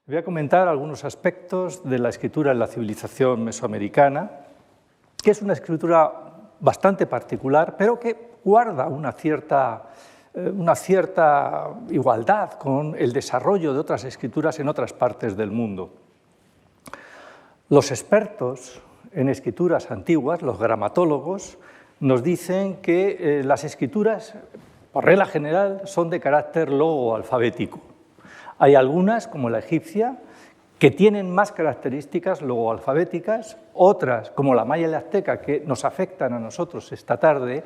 Voy a comentar algunos aspectos de la escritura en la civilización mesoamericana, que es una escritura bastante particular, pero que guarda una cierta igualdad con el desarrollo de otras escrituras en otras partes del mundo. Los expertos en escrituras antiguas, los gramatólogos, nos dicen que las escrituras, por regla general, son de carácter logoalfabético. Hay algunas, como la egipcia, que tienen más características logoalfabéticas, otras, como la maya y la azteca, que nos afectan a nosotros esta tarde,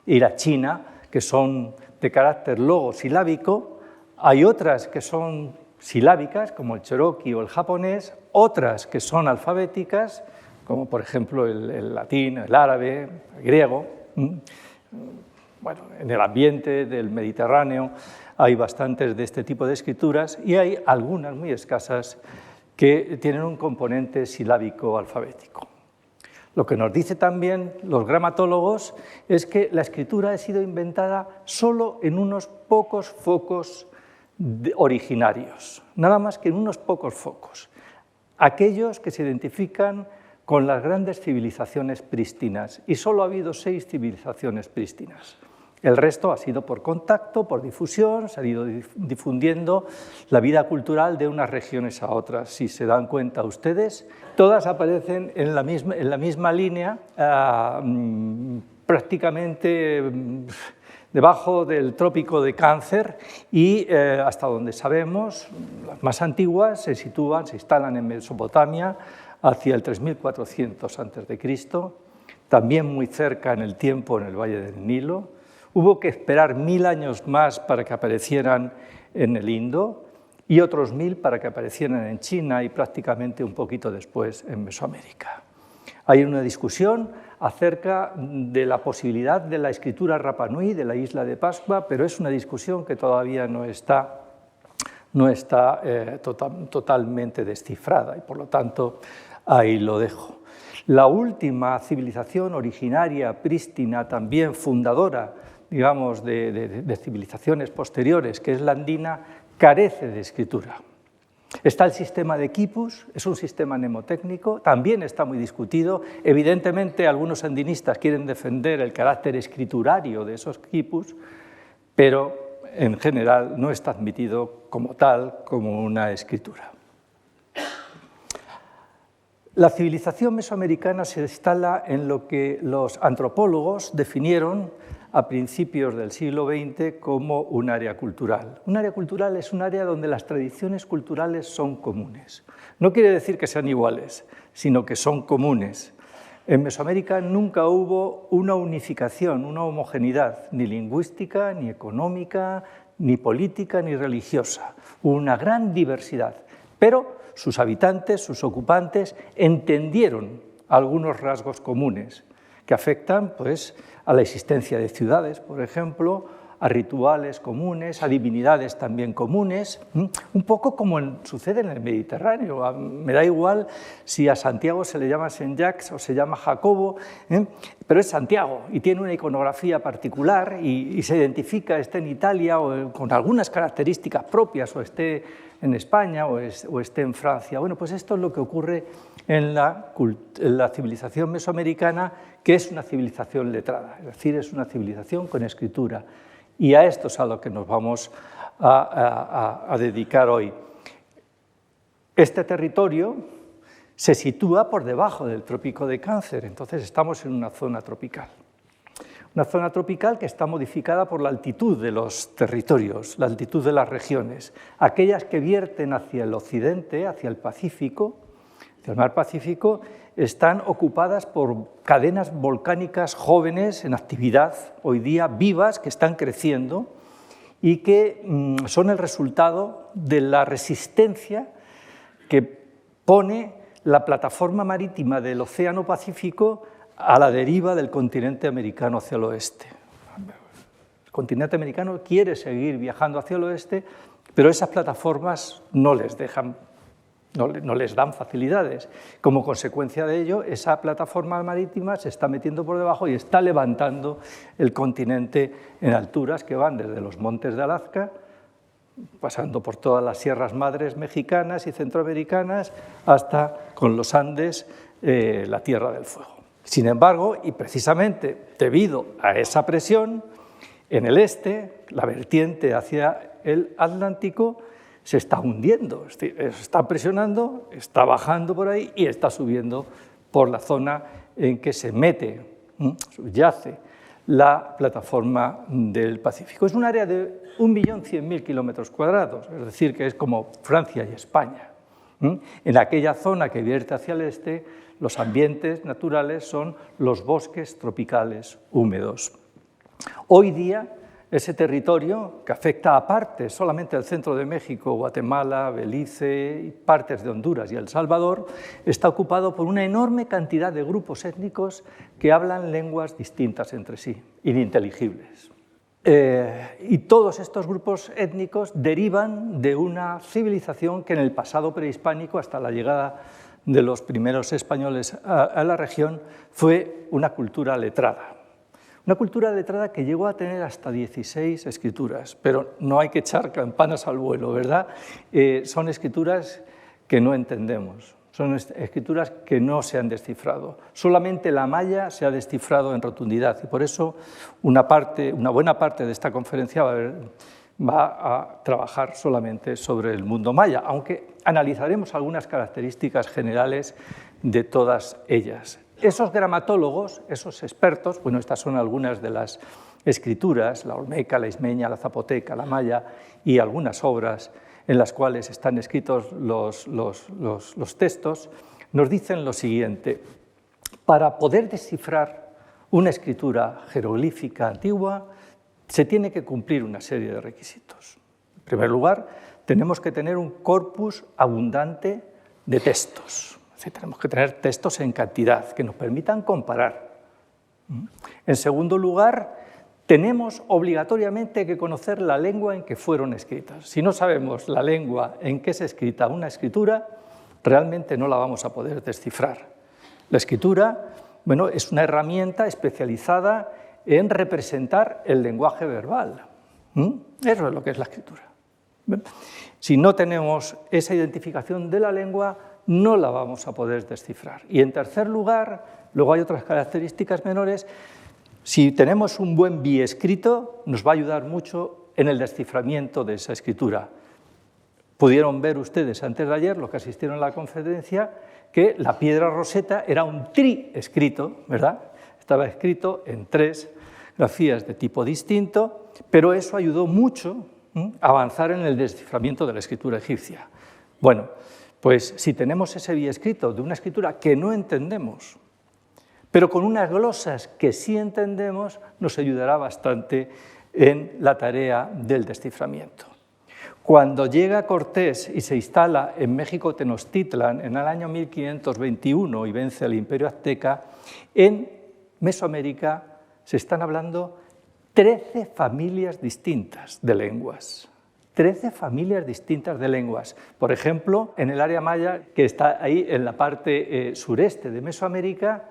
y la china, que son de carácter logosilábico. Hay otras que son silábicas, como el cherokee o el japonés, otras que son alfabéticas, como por ejemplo el latín, el árabe, el griego. Bueno, en el ambiente del Mediterráneo hay bastantes de este tipo de escrituras y hay algunas muy escasas que tienen un componente silábico alfabético. Lo que nos dice también los gramatólogos es que la escritura ha sido inventada solo en unos pocos focos originarios, nada más que en unos pocos focos, aquellos que se identifican con las grandes civilizaciones prístinas, y solo ha habido 6 civilizaciones prístinas. El resto ha sido por contacto, por difusión, se ha ido difundiendo la vida cultural de unas regiones a otras. Si se dan cuenta ustedes, todas aparecen en la misma línea, prácticamente debajo del trópico de Cáncer, y hasta donde sabemos, las más antiguas se instalan en Mesopotamia hacia el 3400 a.C., también muy cerca en el tiempo en el Valle del Nilo. Hubo que esperar 1000 años más para que aparecieran en el Indo y otros 1000 para que aparecieran en China y prácticamente un poquito después en Mesoamérica. Hay una discusión acerca de la posibilidad de la escritura Rapa Nui, de la isla de Pascua, pero es una discusión que todavía no está totalmente descifrada y por lo tanto ahí lo dejo. La última civilización originaria, prístina, también fundadora, digamos, de civilizaciones posteriores, que es la andina, carece de escritura. Está el sistema de quipus, es un sistema mnemotécnico, también está muy discutido. Evidentemente, algunos andinistas quieren defender el carácter escriturario de esos quipus, pero en general no está admitido como tal, como una escritura. La civilización mesoamericana se instala en lo que los antropólogos definieron a principios del siglo XX como un área cultural. Un área cultural es un área donde las tradiciones culturales son comunes. No quiere decir que sean iguales, sino que son comunes. En Mesoamérica nunca hubo una unificación, una homogeneidad, ni lingüística, ni económica, ni política, ni religiosa. Hubo una gran diversidad, pero sus habitantes, sus ocupantes, entendieron algunos rasgos comunes que afectan, pues, a la existencia de ciudades, por ejemplo, a rituales comunes, a divinidades también comunes, un poco como sucede en el Mediterráneo. Me da igual si a Santiago se le llama Saint-Jacques o se llama Jacobo, pero es Santiago y tiene una iconografía particular y se identifica, esté en Italia o con algunas características propias o esté en España o esté en Francia. Bueno, pues esto es lo que ocurre en la civilización mesoamericana, que es una civilización letrada, es decir, es una civilización con escritura. Y a esto es a lo que nos vamos a dedicar hoy. Este territorio se sitúa por debajo del trópico de Cáncer, entonces estamos en una zona tropical. Una zona tropical que está modificada por la altitud de los territorios, la altitud de las regiones. Aquellas que vierten hacia el occidente, hacia el Pacífico, hacia el mar Pacífico, están ocupadas por cadenas volcánicas jóvenes en actividad, hoy día vivas, que están creciendo y que son el resultado de la resistencia que pone la plataforma marítima del Océano Pacífico a la deriva del continente americano hacia el oeste. El continente americano quiere seguir viajando hacia el oeste, pero esas plataformas no les dan facilidades. Como consecuencia de ello, esa plataforma marítima se está metiendo por debajo y está levantando el continente en alturas que van desde los montes de Alaska pasando por todas las sierras madres mexicanas y centroamericanas hasta con los Andes, la Tierra del Fuego. Sin embargo, y precisamente debido a esa presión, en el este, la vertiente hacia el Atlántico se está hundiendo, es decir, está presionando, está bajando por ahí y está subiendo por la zona en que se mete, subyace la plataforma del Pacífico. Es un área de 1.100.000 kilómetros cuadrados, es decir, que es como Francia y España. En aquella zona que vierte hacia el este, los ambientes naturales son los bosques tropicales húmedos. Hoy día, ese territorio, que afecta a partes solamente del centro de México, Guatemala, Belice, y partes de Honduras y El Salvador, está ocupado por una enorme cantidad de grupos étnicos que hablan lenguas distintas entre sí, ininteligibles. Y todos estos grupos étnicos derivan de una civilización que en el pasado prehispánico, hasta la llegada de los primeros españoles a la región, fue una cultura letrada. Una cultura letrada que llegó a tener hasta 16 escrituras, pero no hay que echar campanas al vuelo, ¿verdad? Son escrituras que no entendemos, son escrituras que no se han descifrado. Solamente la maya se ha descifrado en rotundidad y por eso una buena parte de esta conferencia va a trabajar solamente sobre el mundo maya, aunque analizaremos algunas características generales de todas ellas. Esos gramatólogos, esos expertos, bueno, estas son algunas de las escrituras, la olmeca, la ismeña, la zapoteca, la maya y algunas obras en las cuales están escritos los textos, nos dicen lo siguiente: para poder descifrar una escritura jeroglífica antigua se tiene que cumplir una serie de requisitos. En primer lugar, tenemos que tener un corpus abundante de textos. Sí, tenemos que tener textos en cantidad que nos permitan comparar. En segundo lugar, tenemos obligatoriamente que conocer la lengua en que fueron escritas. Si no sabemos la lengua en que es escrita una escritura, realmente no la vamos a poder descifrar. La escritura, bueno, es una herramienta especializada en representar el lenguaje verbal. Eso es lo que es la escritura. Si no tenemos esa identificación de la lengua, no la vamos a poder descifrar. Y en tercer lugar, luego hay otras características menores, si tenemos un buen biescrito, nos va a ayudar mucho en el desciframiento de esa escritura. Pudieron ver ustedes antes de ayer, los que asistieron a la conferencia, que la piedra Rosetta era un triescrito, ¿verdad? Estaba escrito en 3 grafías de tipo distinto, pero eso ayudó mucho a avanzar en el desciframiento de la escritura egipcia. Bueno, pues si tenemos ese biescrito de una escritura que no entendemos, pero con unas glosas que sí entendemos, nos ayudará bastante en la tarea del desciframiento. Cuando llega Cortés y se instala en México Tenochtitlan en el año 1521 y vence al Imperio Azteca, en Mesoamérica se están hablando 13 familias distintas de lenguas. 13 familias distintas de lenguas. Por ejemplo, en el área maya, que está ahí en la parte sureste de Mesoamérica,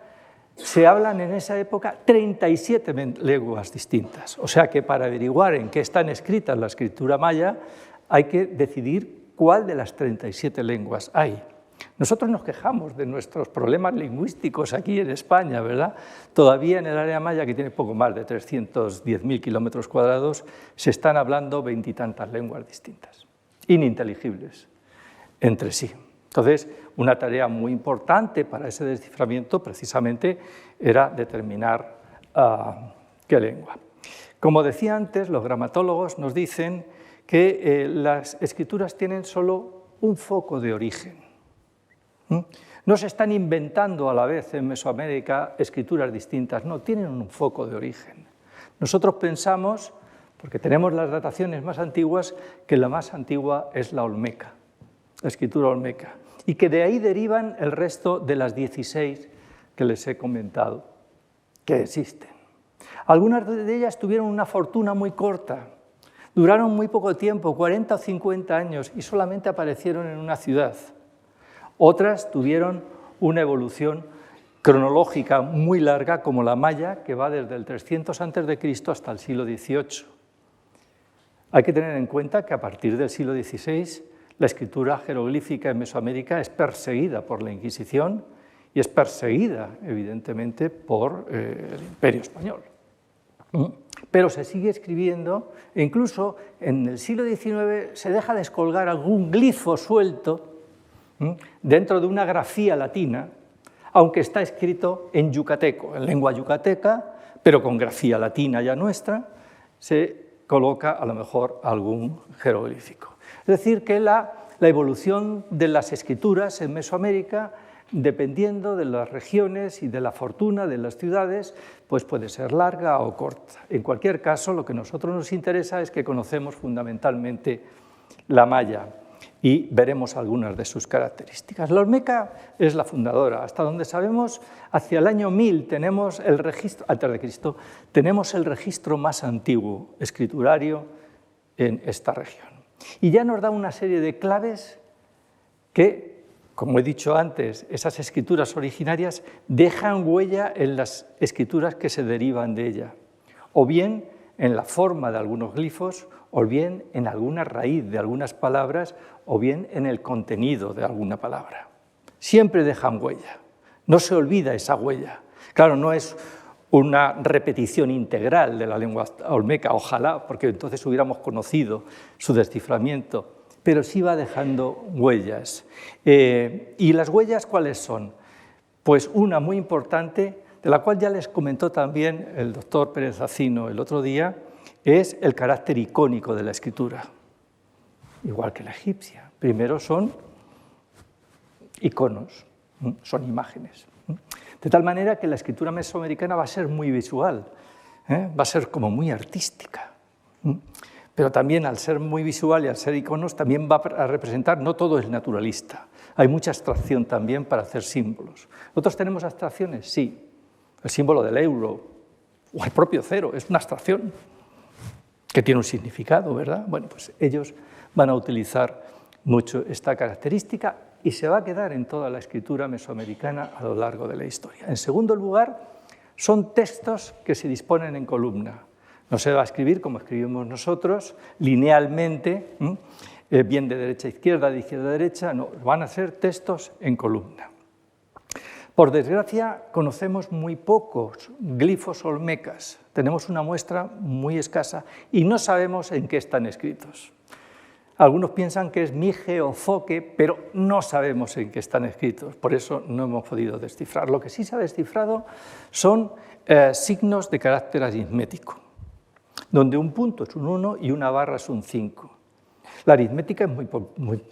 se hablan en esa época 37 lenguas distintas. O sea que para averiguar en qué están escritas la escritura maya, hay que decidir cuál de las 37 lenguas hay. Nosotros nos quejamos de nuestros problemas lingüísticos aquí en España, ¿verdad? Todavía en el área maya, que tiene poco más de 310.000 kilómetros cuadrados, se están hablando 20 y tantas lenguas distintas, ininteligibles entre sí. Entonces, una tarea muy importante para ese desciframiento precisamente era determinar qué lengua. Como decía antes, los gramatólogos nos dicen que las escrituras tienen solo un foco de origen. No se están inventando a la vez en Mesoamérica escrituras distintas, no, tienen un foco de origen. Nosotros pensamos, porque tenemos las dataciones más antiguas, que la más antigua es la olmeca, la escritura olmeca, y que de ahí derivan el resto de las 16 que les he comentado, que existen. Algunas de ellas tuvieron una fortuna muy corta, duraron muy poco tiempo, 40 o 50 años, y solamente aparecieron en una ciudad. Otras tuvieron una evolución cronológica muy larga, como la maya, que va desde el 300 a.C. hasta el siglo XVIII. Hay que tener en cuenta que a partir del siglo XVI la escritura jeroglífica en Mesoamérica es perseguida por la Inquisición y es perseguida, evidentemente, por el Imperio Español. Pero se sigue escribiendo, e incluso en el siglo XIX se deja descolgar algún glifo suelto dentro de una grafía latina, aunque está escrito en yucateco, en lengua yucateca, pero con grafía latina ya nuestra, se coloca a lo mejor algún jeroglífico. Es decir, que la evolución de las escrituras en Mesoamérica, dependiendo de las regiones y de la fortuna de las ciudades, pues puede ser larga o corta. En cualquier caso, lo que a nosotros nos interesa es que conocemos fundamentalmente la maya y veremos algunas de sus características. La olmeca es la fundadora. Hasta donde sabemos, hacia el año 1000 tenemos el registro, antes de Cristo, tenemos el registro más antiguo escriturario en esta región. Y ya nos da una serie de claves que, como he dicho antes, esas escrituras originarias dejan huella en las escrituras que se derivan de ella, o bien en la forma de algunos glifos, o bien en alguna raíz de algunas palabras, o bien en el contenido de alguna palabra. Siempre dejan huella, no se olvida esa huella. Claro, no es una repetición integral de la lengua olmeca, ojalá, porque entonces hubiéramos conocido su desciframiento, pero sí va dejando huellas. ¿Y las huellas cuáles son? Pues una muy importante, de la cual ya les comentó también el doctor Pérez Acino el otro día, es el carácter icónico de la escritura, igual que la egipcia. Primero son iconos, son imágenes. De tal manera que la escritura mesoamericana va a ser muy visual, va a ser como muy artística. Pero también al ser muy visual y al ser iconos también va a representar, no todo es naturalista, hay mucha abstracción también para hacer símbolos. ¿Nosotros tenemos abstracciones? Sí. El símbolo del euro o el propio cero es una abstracción que tiene un significado, ¿verdad? Bueno, pues ellos van a utilizar mucho esta característica y se va a quedar en toda la escritura mesoamericana a lo largo de la historia. En segundo lugar, son textos que se disponen en columna. No se va a escribir como escribimos nosotros, linealmente, bien de derecha a izquierda, de izquierda a derecha, no, van a ser textos en columna. Por desgracia, conocemos muy pocos glifos olmecas, tenemos una muestra muy escasa y no sabemos en qué están escritos. Algunos piensan que es Mije o Foque, pero no sabemos en qué están escritos, por eso no hemos podido descifrar. Lo que sí se ha descifrado son signos de carácter aritmético, donde un punto es un 1 y una barra es un 5. La aritmética es muy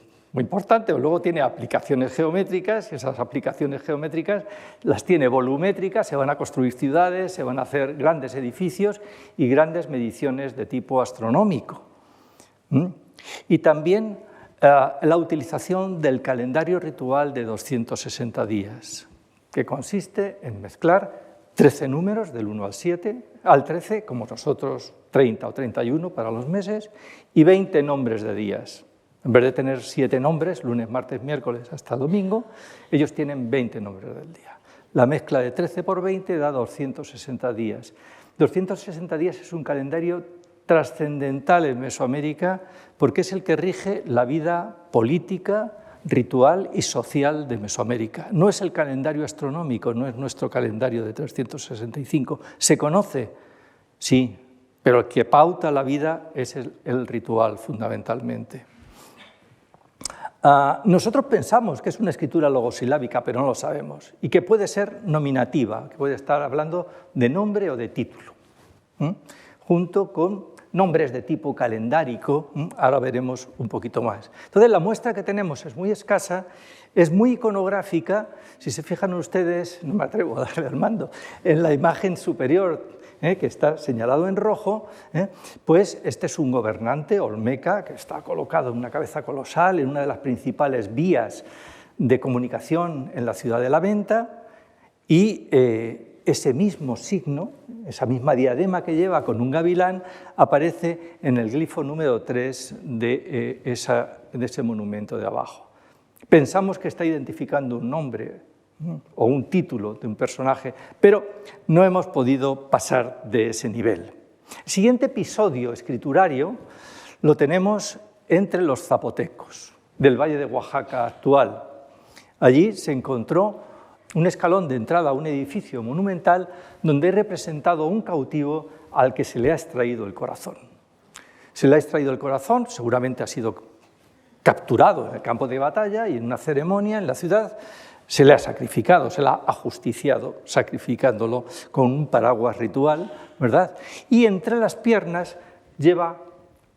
importante, luego tiene aplicaciones geométricas y esas aplicaciones geométricas las tiene volumétricas, se van a construir ciudades, se van a hacer grandes edificios y grandes mediciones de tipo astronómico. Y también la utilización del calendario ritual de 260 días, que consiste en mezclar 13 números, del 1 al 13, como nosotros 30 o 31 para los meses, y 20 nombres de días. En vez de tener 7 nombres, lunes, martes, miércoles hasta domingo, ellos tienen 20 nombres del día. La mezcla de 13 por 20 da 260 días. 260 días es un calendario trascendental en Mesoamérica porque es el que rige la vida política, ritual y social de Mesoamérica. No es el calendario astronómico, no es nuestro calendario de 365. ¿Se conoce? Sí, pero el que pauta la vida es el ritual fundamentalmente. Nosotros pensamos que es una escritura logosilábica, pero no lo sabemos, y que puede ser nominativa, que puede estar hablando de nombre o de título, junto con nombres de tipo calendárico, ahora veremos un poquito más. Entonces, la muestra que tenemos es muy escasa, es muy iconográfica. Si se fijan ustedes, no me atrevo a darle al mando, en la imagen superior, que está señalado en rojo, pues este es un gobernante olmeca que está colocado en una cabeza colosal, en una de las principales vías de comunicación en la ciudad de la Venta, y ese mismo signo, esa misma diadema que lleva con un gavilán, aparece en el glifo número 3 de ese monumento de abajo. Pensamos que está identificando un nombre o un título de un personaje, pero no hemos podido pasar de ese nivel. El siguiente episodio escriturario lo tenemos entre los zapotecos del Valle de Oaxaca actual. Allí se encontró un escalón de entrada a un edificio monumental donde he representado a un cautivo al que se le ha extraído el corazón. Se le ha extraído el corazón, seguramente ha sido capturado en el campo de batalla y en una ceremonia en la ciudad se le ha sacrificado, se le ha ajusticiado, sacrificándolo con un paraguas ritual, ¿verdad? Y entre las piernas lleva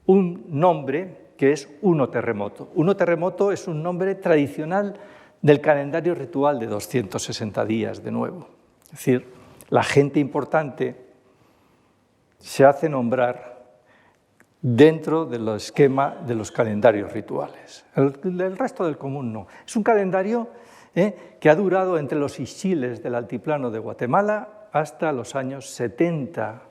un nombre que es Uno Terremoto. Uno Terremoto es un nombre tradicional del calendario ritual de 260 días, de nuevo. Es decir, la gente importante se hace nombrar dentro del esquema de los calendarios rituales. El resto del común no. Es un calendario que ha durado entre los Ixchiles del altiplano de Guatemala hasta los años 70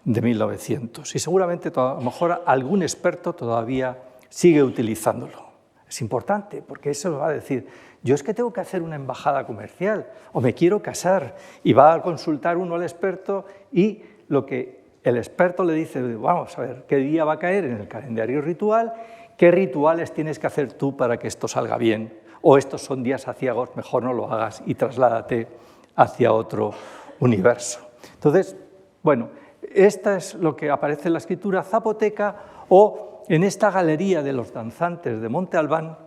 de 1900. Y seguramente a lo mejor algún experto todavía sigue utilizándolo. Es importante porque eso va a decir, yo es que tengo que hacer una embajada comercial o me quiero casar, y va a consultar uno al experto y lo que el experto le dice, vamos a ver qué día va a caer en el calendario ritual, qué rituales tienes que hacer tú para que esto salga bien, o estos son días aciagos, mejor no lo hagas y trasládate hacia otro universo. Entonces, bueno, esta es lo que aparece en la escritura zapoteca o en esta galería de los danzantes de Monte Albán,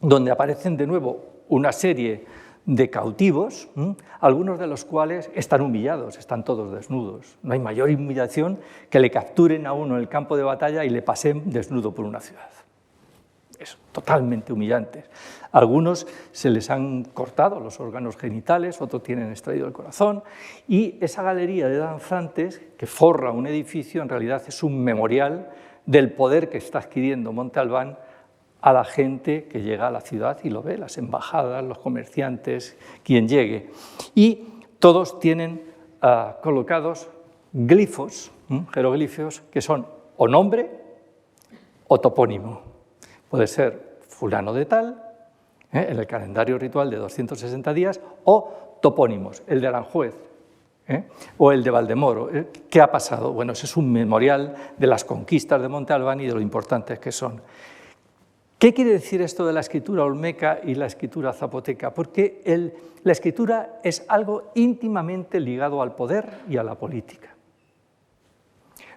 donde aparecen de nuevo una serie de cautivos, algunos de los cuales están humillados, están todos desnudos. No hay mayor humillación que le capturen a uno en el campo de batalla y le pasen desnudo por una ciudad. Es totalmente humillante. Algunos se les han cortado los órganos genitales, otros tienen extraído el corazón, y esa galería de danzantes que forra un edificio en realidad es un memorial del poder que está adquiriendo Monte Albán a la gente que llega a la ciudad y lo ve, las embajadas, los comerciantes, quien llegue. Y todos tienen colocados glifos, jeroglifos, que son o nombre o topónimo. Puede ser fulano de tal, en el calendario ritual de 260 días, o topónimos, el de Aranjuez, o el de Valdemoro. ¿Qué ha pasado? Bueno, ese es un memorial de las conquistas de Monte Albán y de lo importantes que son. ¿Qué quiere decir esto de la escritura olmeca y la escritura zapoteca? Porque la escritura es algo íntimamente ligado al poder y a la política.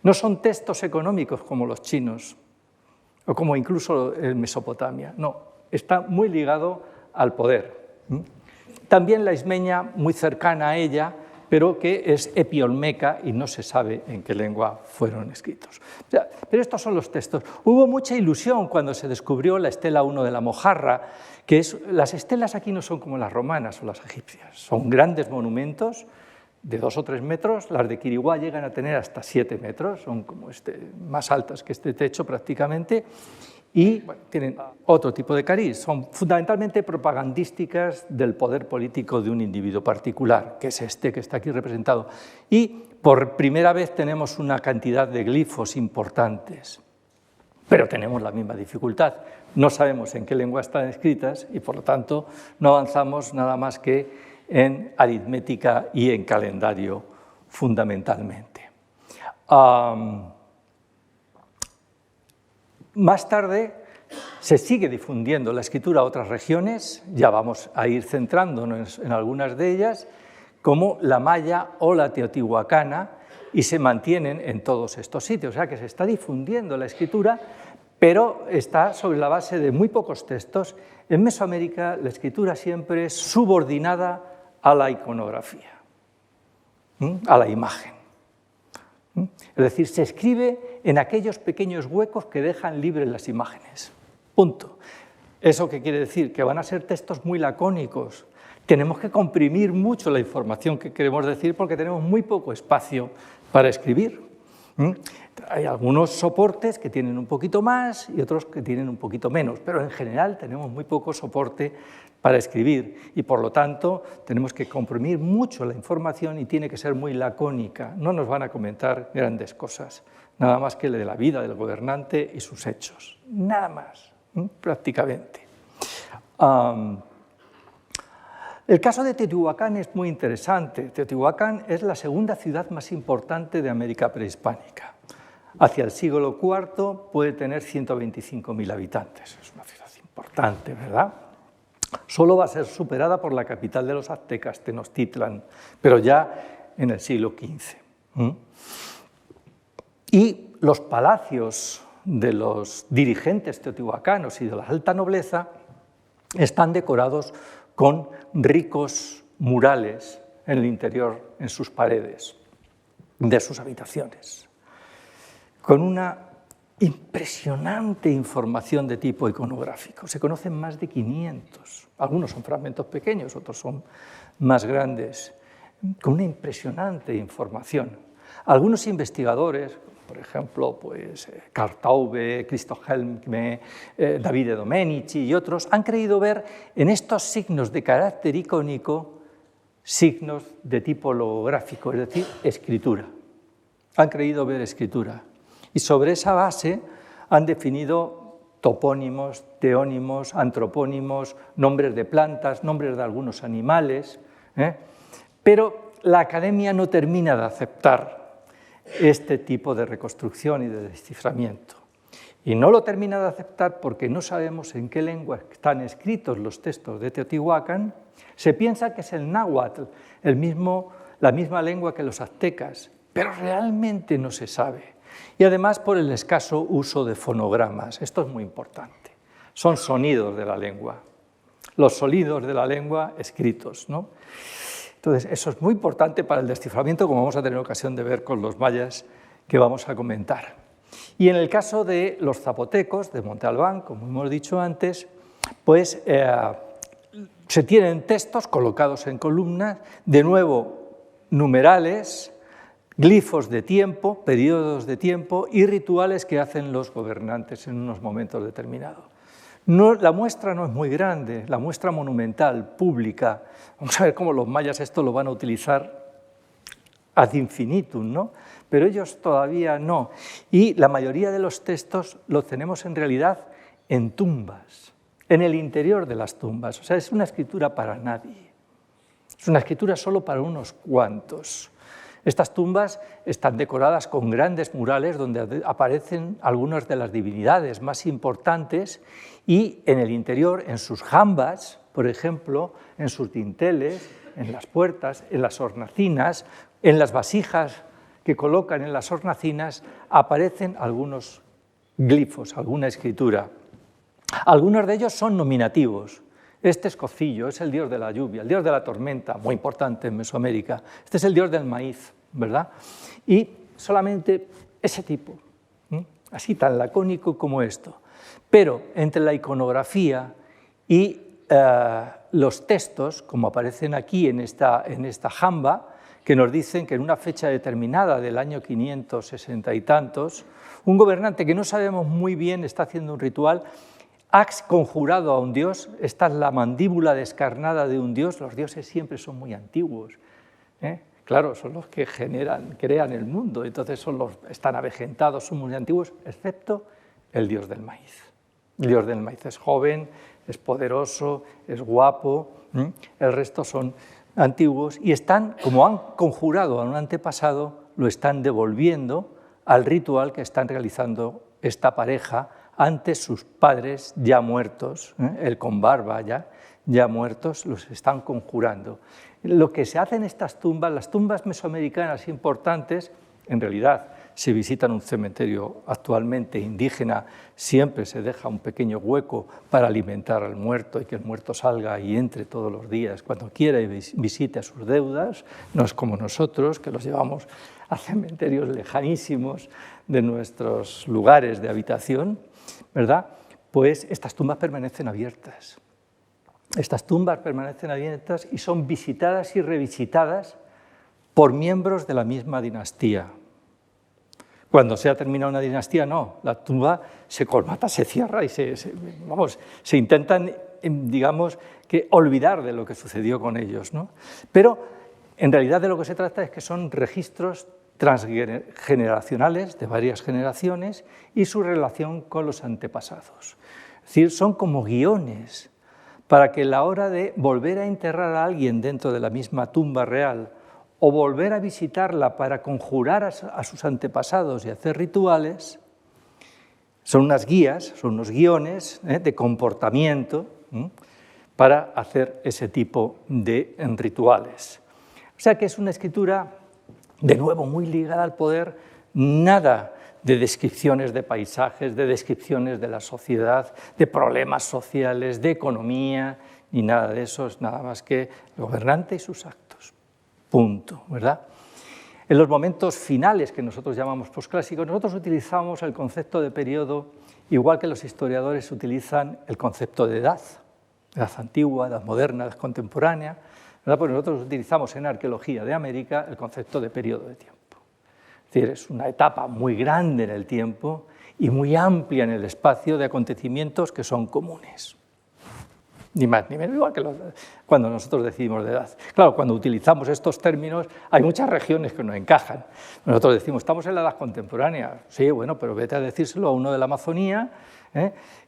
No son textos económicos como los chinos, o como incluso en Mesopotamia, no, está muy ligado al poder. También la ismeña, muy cercana a ella, pero que es epiolmeca y no se sabe en qué lengua fueron escritos. Pero estos son los textos. Hubo mucha ilusión cuando se descubrió la estela 1 de la Mojarra, que las estelas aquí no son como las romanas o las egipcias, son grandes monumentos de 2 o 3 metros, las de Quiriguá llegan a tener hasta 7 metros, son como más altas que este techo prácticamente, y bueno, tienen otro tipo de cariz, son fundamentalmente propagandísticas del poder político de un individuo particular, que es este que está aquí representado. Y por primera vez tenemos una cantidad de glifos importantes, pero tenemos la misma dificultad. No sabemos en qué lengua están escritas y por lo tanto no avanzamos nada más que en aritmética y en calendario fundamentalmente. Más tarde se sigue difundiendo la escritura a otras regiones, ya vamos a ir centrándonos en algunas de ellas, como la maya o la teotihuacana, y se mantienen en todos estos sitios. O sea que se está difundiendo la escritura, pero está sobre la base de muy pocos textos. En Mesoamérica la escritura siempre es subordinada a la iconografía, a la imagen. Es decir, se escribe en aquellos pequeños huecos que dejan libres las imágenes. Punto. ¿Eso qué quiere decir? Que van a ser textos muy lacónicos. Tenemos que comprimir mucho la información que queremos decir porque tenemos muy poco espacio para escribir. Hay algunos soportes que tienen un poquito más y otros que tienen un poquito menos, pero en general tenemos muy poco soporte para escribir y por lo tanto tenemos que comprimir mucho la información y tiene que ser muy lacónica. No nos van a comentar grandes cosas, nada más que de la vida del gobernante y sus hechos, nada más, prácticamente. El caso de Teotihuacán es muy interesante. Teotihuacán es la segunda ciudad más importante de América prehispánica. hacia el siglo IV puede tener 125.000 habitantes. Es una ciudad importante, ¿verdad? Solo va a ser superada por la capital de los aztecas, Tenochtitlan, pero ya en el siglo XV. Y los palacios de los dirigentes teotihuacanos y de la alta nobleza están decorados con ricos murales en el interior, en sus paredes de sus habitaciones, con una impresionante información de tipo iconográfico. Se conocen más de 500, algunos son fragmentos pequeños, otros son más grandes, con una impresionante información. Algunos investigadores, por ejemplo, pues, Carl Taube, Christoph Helmke, Davide Domenici y otros, han creído ver en estos signos de carácter icónico signos de tipo logográfico, es decir, escritura. Han creído ver escritura. Y sobre esa base han definido topónimos, teónimos, antropónimos, nombres de plantas, nombres de algunos animales, pero la academia no termina de aceptar este tipo de reconstrucción y de desciframiento. Y no lo termina de aceptar porque no sabemos en qué lengua están escritos los textos de Teotihuacán. Se piensa que es el náhuatl, la misma lengua que los aztecas, pero realmente no se sabe. Y además por el escaso uso de fonogramas. Esto es muy importante. Son sonidos de la lengua. Los sonidos de la lengua escritos, ¿no? Entonces, eso es muy importante para el desciframiento, como vamos a tener ocasión de ver con los mayas que vamos a comentar. Y en el caso de los zapotecos, de Monte Albán, como hemos dicho antes, pues se tienen textos colocados en columnas, de nuevo numerales, glifos de tiempo, periodos de tiempo y rituales que hacen los gobernantes en unos momentos determinados. La muestra no es muy grande, la muestra monumental, pública. Vamos a ver cómo los mayas esto lo van a utilizar ad infinitum, ¿no? Pero ellos todavía no. Y la mayoría de los textos los tenemos en realidad en tumbas, en el interior de las tumbas. O sea, es una escritura para nadie. Es una escritura solo para unos cuantos. Estas tumbas están decoradas con grandes murales donde aparecen algunas de las divinidades más importantes y en el interior, en sus jambas, por ejemplo, en sus dinteles, en las puertas, en las hornacinas, en las vasijas que colocan en las hornacinas, aparecen algunos glifos, alguna escritura. Algunos de ellos son nominativos. Este es Cocillo, es el dios de la lluvia, el dios de la tormenta, muy importante en Mesoamérica. Este es el dios del maíz, ¿verdad? Y solamente ese tipo, así tan lacónico como esto. Pero entre la iconografía y los textos, como aparecen aquí en esta jamba, que nos dicen que en una fecha determinada del año 560 y tantos, un gobernante que no sabemos muy bien está haciendo un ritual, ha conjurado a un dios. Esta es la mandíbula descarnada de un dios. Los dioses siempre son muy antiguos, Claro, son los que crean el mundo, entonces están avejentados, son muy antiguos, excepto el dios del maíz. El dios del maíz es joven, es poderoso, es guapo, el resto son antiguos y están, como han conjurado a un antepasado, lo están devolviendo al ritual que están realizando esta pareja ante sus padres ya muertos, el con barba ya muertos, los están conjurando. Lo que se hace en estas tumbas, las tumbas mesoamericanas importantes, en realidad se visitan un cementerio actualmente indígena, siempre se deja un pequeño hueco para alimentar al muerto y que el muerto salga y entre todos los días cuando quiera y visite a sus deudas. No es como nosotros, que los llevamos a cementerios lejanísimos de nuestros lugares de habitación, ¿verdad? Pues estas tumbas permanecen abiertas. Estas tumbas permanecen abiertas y son visitadas y revisitadas por miembros de la misma dinastía. Cuando se ha terminado una dinastía, no, la tumba se colmata, se cierra y se intentan, digamos, olvidar de lo que sucedió con ellos, ¿no? Pero en realidad de lo que se trata es que son registros transgeneracionales de varias generaciones y su relación con los antepasados. Es decir, son como guiones para que a la hora de volver a enterrar a alguien dentro de la misma tumba real o volver a visitarla para conjurar a sus antepasados y hacer rituales, son unas guías, son unos guiones de comportamiento para hacer ese tipo de rituales. O sea que es una escritura, de nuevo, muy ligada al poder, nada de descripciones de paisajes, de descripciones de la sociedad, de problemas sociales, de economía, ni nada de eso, es nada más que el gobernante y sus actos. Punto, ¿verdad? En los momentos finales que nosotros llamamos posclásicos, nosotros utilizamos el concepto de periodo igual que los historiadores utilizan el concepto de edad antigua, edad moderna, edad contemporánea, ¿verdad? Pues nosotros utilizamos en arqueología de América el concepto de periodo de tiempo. Es decir, es una etapa muy grande en el tiempo y muy amplia en el espacio de acontecimientos que son comunes. Ni más ni menos, igual que cuando nosotros decidimos de edad. Claro, cuando utilizamos estos términos hay muchas regiones que no encajan. Nosotros decimos, estamos en la edad contemporánea. Sí, bueno, pero vete a decírselo a uno de la Amazonía,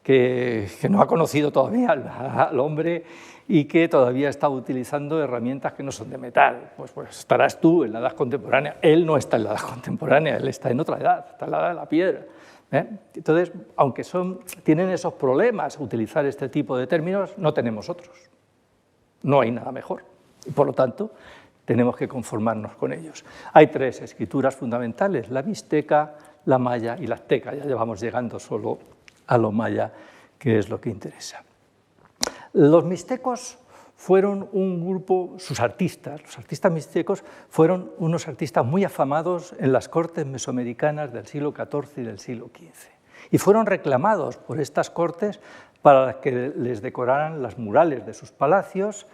que no ha conocido todavía al hombre y que todavía está utilizando herramientas que no son de metal. Pues estarás tú en la edad contemporánea. Él no está en la edad contemporánea, él está en otra edad, está en la edad de la piedra. Entonces, aunque tienen esos problemas utilizar este tipo de términos, no tenemos otros. No hay nada mejor. Y por lo tanto, tenemos que conformarnos con ellos. Hay tres escrituras fundamentales, la mixteca, la maya y la azteca. Ya vamos llegando solo a lo maya, que es lo que interesa. Los mixtecos fueron un grupo, los artistas mixtecos fueron unos artistas muy afamados en las cortes mesoamericanas del siglo XIV y del siglo XV. Y fueron reclamados por estas cortes para que les decoraran las murales de sus palacios,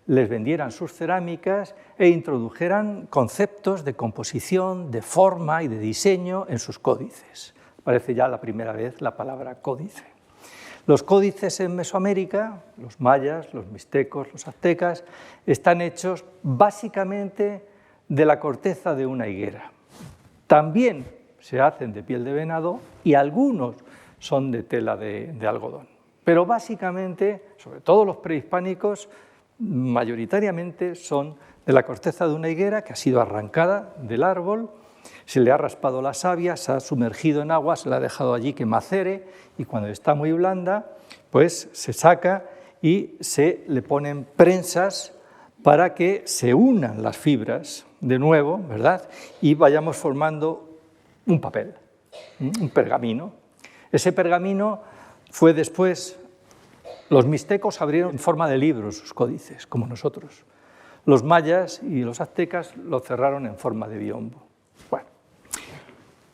les vendieran sus cerámicas e introdujeran conceptos de composición, de forma y de diseño en sus códices. Aparece ya la primera vez la palabra códice. Los códices en Mesoamérica, los mayas, los mixtecos, los aztecas, están hechos básicamente de la corteza de una higuera. También se hacen de piel de venado y algunos son de tela de algodón. Pero básicamente, sobre todo los prehispánicos, mayoritariamente son de la corteza de una higuera que ha sido arrancada del árbol, se le ha raspado la savia, se ha sumergido en agua, se la ha dejado allí que macere y cuando está muy blanda, pues se saca y se le ponen prensas para que se unan las fibras de nuevo, ¿verdad? Y vayamos formando un papel, un pergamino. Ese pergamino fue después, los mixtecos abrieron en forma de libros sus códices, como nosotros. Los mayas y los aztecas lo cerraron en forma de biombo. Bueno,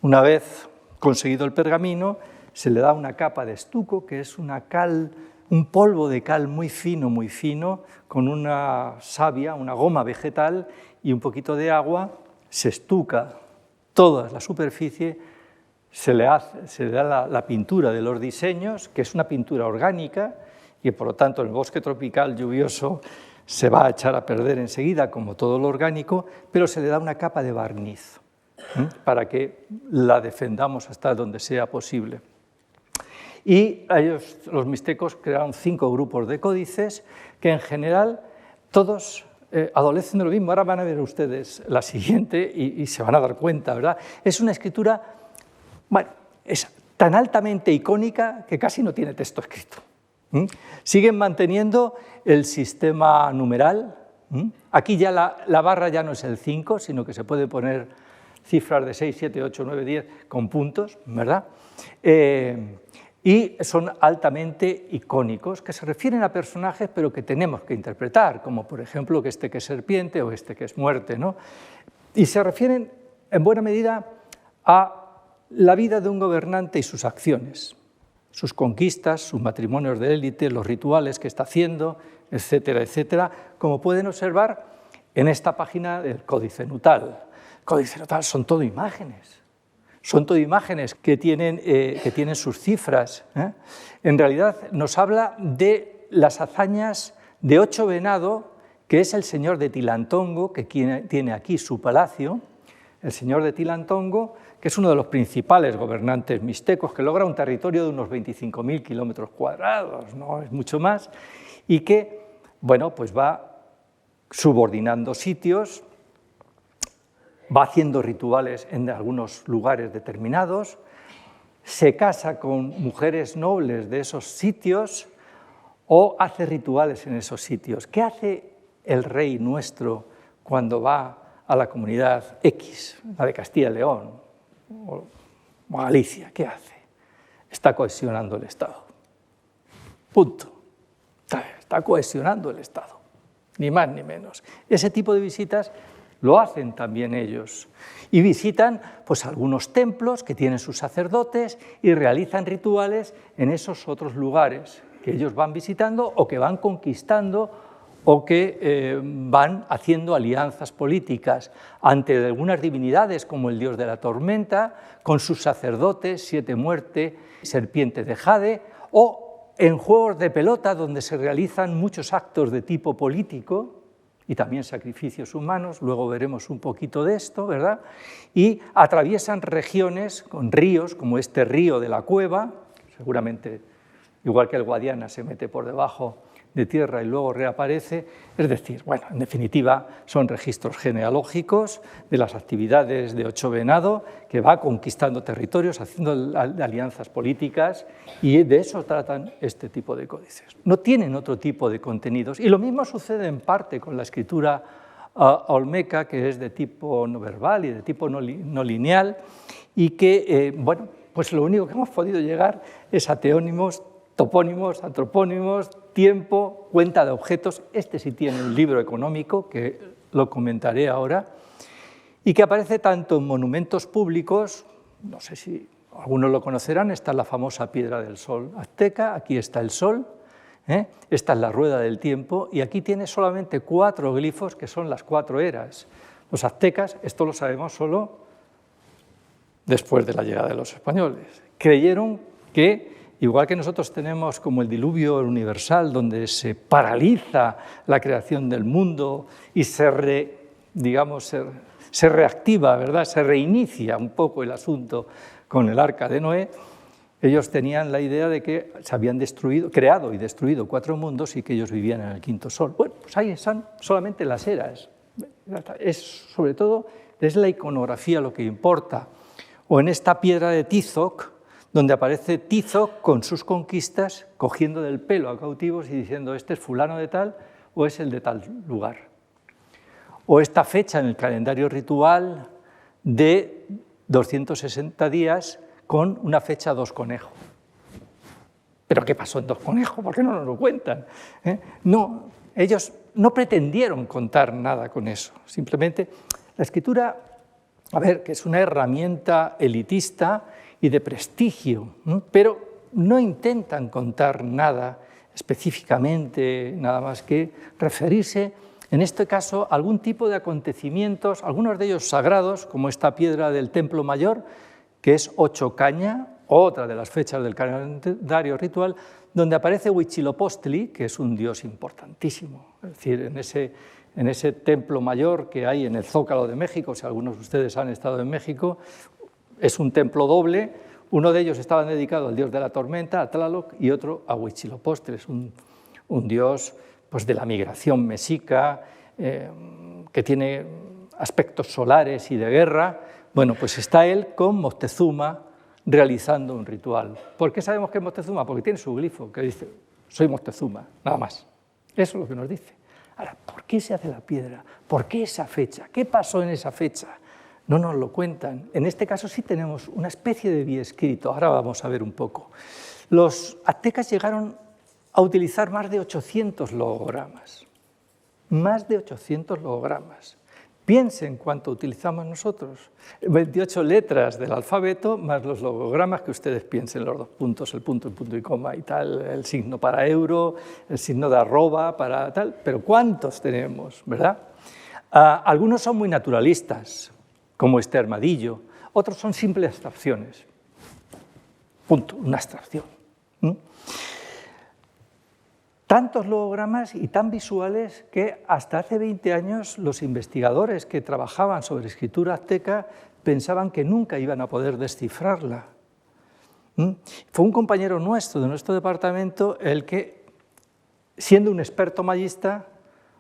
una vez conseguido el pergamino, se le da una capa de estuco, que es una cal, un polvo de cal muy fino, con una savia, una goma vegetal y un poquito de agua, se estuca toda la superficie, se le da la pintura de los diseños, que es una pintura orgánica, y por lo tanto en el bosque tropical lluvioso se va a echar a perder enseguida, como todo lo orgánico, pero se le da una capa de barniz para que la defendamos hasta donde sea posible. Y ellos, los mixtecos, crearon 5 grupos de códices que en general todos adolecen de lo mismo. Ahora van a ver ustedes la siguiente y se van a dar cuenta, ¿verdad? Es una escritura, bueno, es tan altamente icónica que casi no tiene texto escrito. Siguen manteniendo el sistema numeral. Aquí ya la barra ya no es el 5, sino que se puede poner cifras de 6, 7, 8, 9, 10 con puntos, ¿verdad? Y son altamente icónicos, que se refieren a personajes pero que tenemos que interpretar, como por ejemplo que este que es serpiente o este que es muerte, ¿no? Y se refieren en buena medida a la vida de un gobernante y sus acciones, sus conquistas, sus matrimonios de élite, los rituales que está haciendo, etcétera, etcétera, como pueden observar en esta página del Códice Nutal. El Códice Nutal son todo imágenes. Son todo imágenes que tienen sus cifras. En realidad nos habla de las hazañas de Ocho Venado, que es el señor de Tilantongo, que tiene aquí su palacio. El señor de Tilantongo, que es uno de los principales gobernantes mixtecos, que logra un territorio de unos 25.000 kilómetros cuadrados, no es mucho más, y que, bueno, pues va subordinando sitios va haciendo rituales en algunos lugares determinados, se casa con mujeres nobles de esos sitios o hace rituales en esos sitios. ¿Qué hace el rey nuestro cuando va a la comunidad X, la de Castilla y León o Galicia? ¿Qué hace? Está cohesionando el Estado. Punto. Está cohesionando el Estado, ni más ni menos. Ese tipo de visitas lo hacen también ellos. Y visitan pues, algunos templos que tienen sus sacerdotes y realizan rituales en esos otros lugares que ellos van visitando o que van conquistando o que van haciendo alianzas políticas ante algunas divinidades como el dios de la tormenta, con sus sacerdotes, Siete Muerte, Serpiente de Jade, o en juegos de pelota donde se realizan muchos actos de tipo político y también sacrificios humanos, luego veremos un poquito de esto, ¿verdad? Y atraviesan regiones con ríos, como este río de la Cueva, seguramente igual que el Guadiana se mete por debajo de tierra y luego reaparece, es decir, bueno, en definitiva son registros genealógicos de las actividades de Ocho Venado, que va conquistando territorios, haciendo alianzas políticas, y de eso tratan este tipo de códices. No tienen otro tipo de contenidos, y lo mismo sucede en parte con la escritura olmeca, que es de tipo no verbal y de tipo no lineal, y que, bueno, pues lo único que hemos podido llegar es a teónimos, topónimos, antropónimos, tiempo, cuenta de objetos. Este sí tiene un libro económico, que lo comentaré ahora, y que aparece tanto en monumentos públicos, no sé si algunos lo conocerán, está la famosa Piedra del Sol azteca, aquí está el sol, esta es la rueda del tiempo, y aquí tiene solamente 4 glifos, que son las 4 eras. Los aztecas, esto lo sabemos solo después de la llegada de los españoles, creyeron que igual que nosotros tenemos como el diluvio universal, donde se paraliza la creación del mundo y se reactiva, ¿verdad? Se reinicia un poco el asunto con el arca de Noé, ellos tenían la idea de que se habían creado y destruido 4 mundos y que ellos vivían en el 5.º sol. Bueno, pues ahí están solamente las eras. Sobre todo, es la iconografía lo que importa. O en esta piedra de Tizoc, donde aparece Tizoc con sus conquistas, cogiendo del pelo a cautivos y diciendo, este es fulano de tal o es el de tal lugar. O esta fecha en el calendario ritual de 260 días con una fecha 2 conejo. ¿Pero qué pasó en 2 conejo? ¿Por qué no nos lo cuentan? No, ellos no pretendieron contar nada con eso. Simplemente la escritura, a ver, que es una herramienta elitista y de prestigio, pero no intentan contar nada específicamente, nada más que referirse, en este caso, a algún tipo de acontecimientos, algunos de ellos sagrados, como esta piedra del Templo Mayor, que es Ochocaña, otra de las fechas del calendario ritual, donde aparece Huitzilopochtli, que es un dios importantísimo. Es decir, en ese Templo Mayor que hay en el Zócalo de México, si algunos de ustedes han estado en México, es un templo doble, uno de ellos estaba dedicado al dios de la tormenta, a Tlaloc, y otro a Huitzilopochtli, es un dios pues, de la migración mexica, que tiene aspectos solares y de guerra. Bueno, pues está él con Moctezuma realizando un ritual. ¿Por qué sabemos que es Moctezuma? Porque tiene su glifo que dice, soy Moctezuma, nada más. Eso es lo que nos dice. Ahora, ¿por qué se hace la piedra? ¿Por qué esa fecha? ¿Qué pasó en esa fecha? No nos lo cuentan. En este caso sí tenemos una especie de biescrito. Ahora vamos a ver un poco. Los aztecas llegaron a utilizar más de 800 logogramas. Más de 800 logogramas. Piensen cuánto utilizamos nosotros. 28 letras del alfabeto más los logogramas que ustedes piensen, los 2 puntos, el punto y coma y tal, el signo para euro, el signo de arroba para tal. Pero ¿cuántos tenemos, verdad? Algunos son muy naturalistas, como este armadillo. Otros son simples abstracciones. Punto, una abstracción. Tantos logogramas y tan visuales que hasta hace 20 años los investigadores que trabajaban sobre escritura azteca pensaban que nunca iban a poder descifrarla. Fue un compañero nuestro, de nuestro departamento, el que, siendo un experto mayista,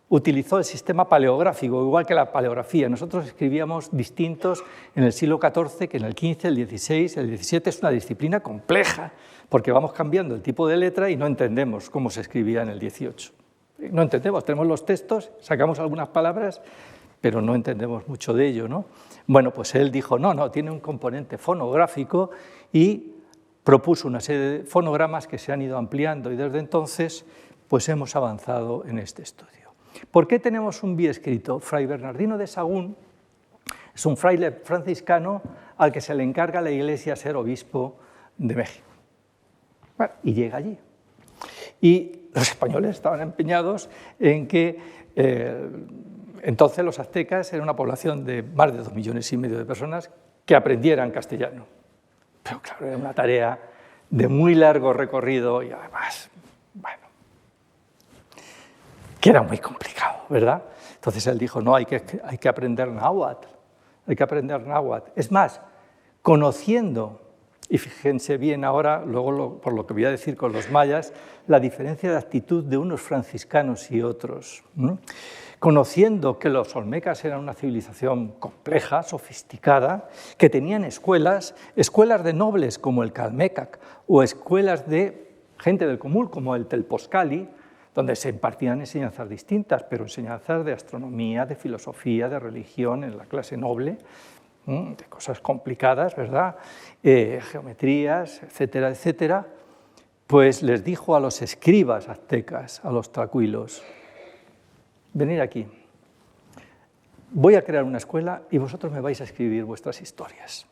utilizó el sistema paleográfico, igual que la paleografía. Nosotros escribíamos distintos en el siglo XIV que en el XV, el XVI, el XVII. Es una disciplina compleja, porque vamos cambiando el tipo de letra y no entendemos cómo se escribía en el XVIII. No entendemos, tenemos los textos, sacamos algunas palabras, pero no entendemos mucho de ello, ¿no? Bueno, pues él dijo, no, tiene un componente fonográfico y propuso una serie de fonogramas que se han ido ampliando y desde entonces pues hemos avanzado en este estudio. ¿Por qué tenemos un biescrito? Fray Bernardino de Sahagún es un fraile franciscano al que se le encarga a la Iglesia ser obispo de México. Bueno, y llega allí. Y los españoles estaban empeñados en que entonces los aztecas eran una población de más de 2,5 millones de personas que aprendieran castellano. Pero claro, era una tarea de muy largo recorrido y además, bueno, que era muy complicado, ¿verdad? Entonces él dijo, no, hay que aprender náhuatl, hay que aprender náhuatl. Es más, conociendo, y fíjense bien ahora, luego por lo que voy a decir con los mayas, la diferencia de actitud de unos franciscanos y otros. Conociendo que los olmecas eran una civilización compleja, sofisticada, que tenían escuelas de nobles como el Calmecac o escuelas de gente del común como el Telposcali, donde se impartían enseñanzas distintas, pero enseñanzas de astronomía, de filosofía, de religión en la clase noble, de cosas complicadas, ¿verdad? Geometrías, etcétera, etcétera, pues les dijo a los escribas aztecas, a los tlacuilos, venid aquí, voy a crear una escuela y vosotros me vais a escribir vuestras historias.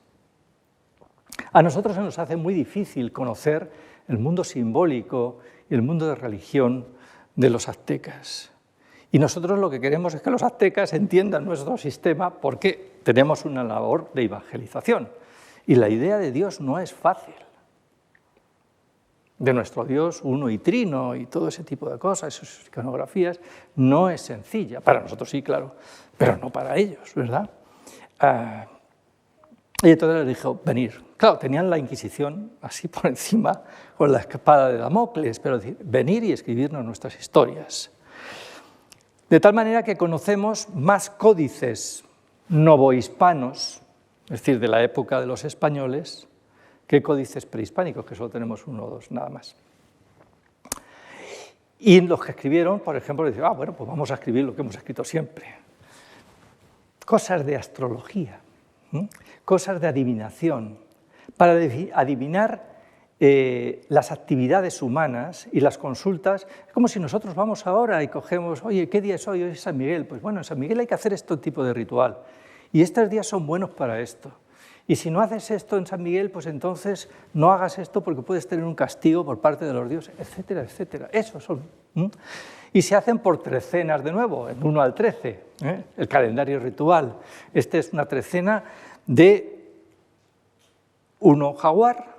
A nosotros se nos hace muy difícil conocer el mundo simbólico y el mundo de religión de los aztecas. Y nosotros lo que queremos es que los aztecas entiendan nuestro sistema porque tenemos una labor de evangelización. Y la idea de Dios no es fácil. De nuestro Dios uno y trino y todo ese tipo de cosas, sus iconografías, no es sencilla. Para nosotros sí, claro, pero no para ellos, ¿verdad? Y entonces les dijo, venir. Claro, tenían la Inquisición así por encima, con la espada de Damocles, pero venir y escribirnos nuestras historias. De tal manera que conocemos más códices novohispanos, es decir, de la época de los españoles, que códices prehispánicos, que solo tenemos 1 o 2, nada más. Y los que escribieron, por ejemplo, decían, bueno, pues vamos a escribir lo que hemos escrito siempre. Cosas de astrología, cosas de adivinación, para adivinar las actividades humanas y las consultas. Es como si nosotros vamos ahora y cogemos, oye, ¿qué día es hoy? Hoy es San Miguel. Pues bueno, en San Miguel hay que hacer este tipo de ritual. Y estos días son buenos para esto. Y si no haces esto en San Miguel, pues entonces no hagas esto porque puedes tener un castigo por parte de los dioses, etcétera, etcétera. Esos son. Y se hacen por trecenas de nuevo, en 1 al 13, el calendario ritual. Esta es una trecena de 1 jaguar,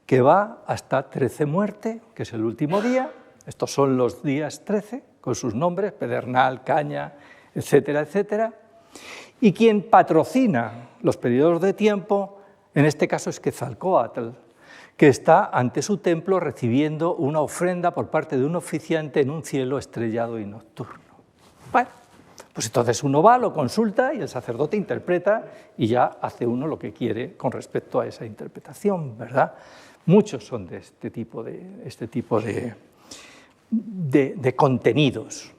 que va hasta 13 muerte, que es el último día. Estos son los días 13, con sus nombres, Pedernal, Caña, etcétera, etcétera. Y quien patrocina los periodos de tiempo, en este caso es Quetzalcóatl, que está ante su templo recibiendo una ofrenda por parte de un oficiante en un cielo estrellado y nocturno. Bueno, pues entonces uno va, lo consulta y el sacerdote interpreta y ya hace uno lo que quiere con respecto a esa interpretación, ¿verdad? Muchos son de este tipo de contenidos.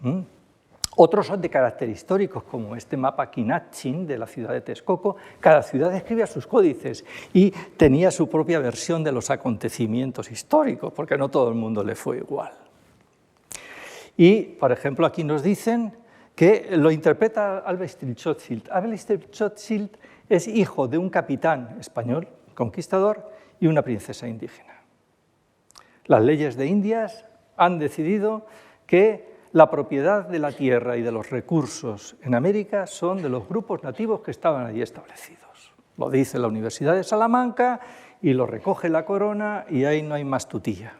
Otros son de carácter históricos, como este mapa Quinatzin de la ciudad de Texcoco. Cada ciudad escribía sus códices y tenía su propia versión de los acontecimientos históricos, porque no todo el mundo le fue igual. Y, por ejemplo, aquí nos dicen que lo interpreta Alvestritxochitl. Alvestritxochitl es hijo de un capitán español, conquistador, y una princesa indígena. Las leyes de Indias han decidido que la propiedad de la tierra y de los recursos en América son de los grupos nativos que estaban allí establecidos. Lo dice la Universidad de Salamanca y lo recoge la corona y ahí no hay más tutilla.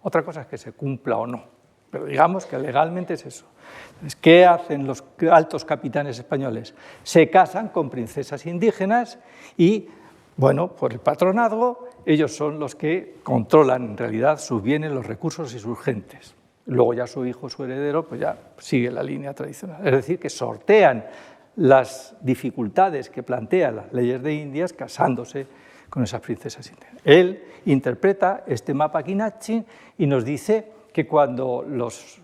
Otra cosa es que se cumpla o no, pero digamos que legalmente es eso. Entonces, ¿qué hacen los altos capitanes españoles? Se casan con princesas indígenas y, bueno, por el patronazgo, ellos son los que controlan en realidad sus bienes, los recursos y sus gentes. Luego ya su hijo, su heredero, pues ya sigue la línea tradicional. Es decir, que sortean las dificultades que plantean las leyes de Indias casándose con esas princesas indias. Él interpreta este mapa Kinachi y nos dice que cuando los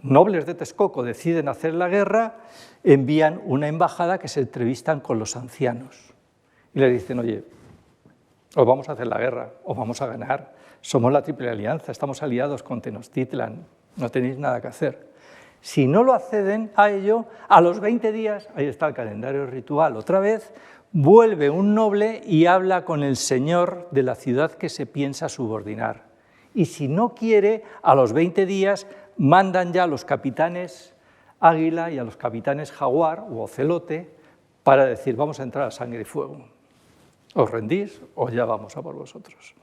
nobles de Texcoco deciden hacer la guerra, envían una embajada que se entrevistan con los ancianos y le dicen, oye, os vamos a hacer la guerra, os vamos a ganar, somos la Triple Alianza, estamos aliados con Tenochtitlan, no tenéis nada que hacer. Si no lo acceden a ello, a los 20 días, ahí está el calendario ritual otra vez, vuelve un noble y habla con el señor de la ciudad que se piensa subordinar. Y si no quiere, a los 20 días mandan ya a los capitanes Águila y a los capitanes Jaguar o Ocelote para decir, vamos a entrar a sangre y fuego. ¿Os rendís o ya vamos a por vosotros?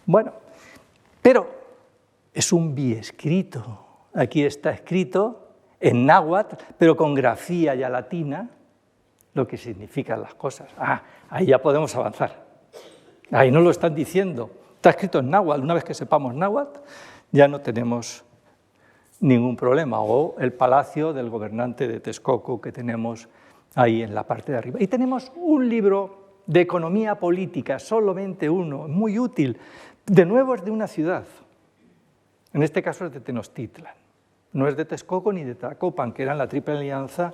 Bueno, pero es un biescrito. Aquí está escrito en náhuatl, pero con grafía ya latina, lo que significan las cosas. Ahí ya podemos avanzar. Ahí no lo están diciendo. Está escrito en náhuatl. Una vez que sepamos náhuatl, ya no tenemos ningún problema. O el palacio del gobernante de Texcoco que tenemos ahí en la parte de arriba. Y tenemos un libro de economía política, solamente uno, muy útil. De nuevo es de una ciudad. En este caso es de Tenochtitlan. No es de Texcoco ni de Tlacopan, que eran la Triple Alianza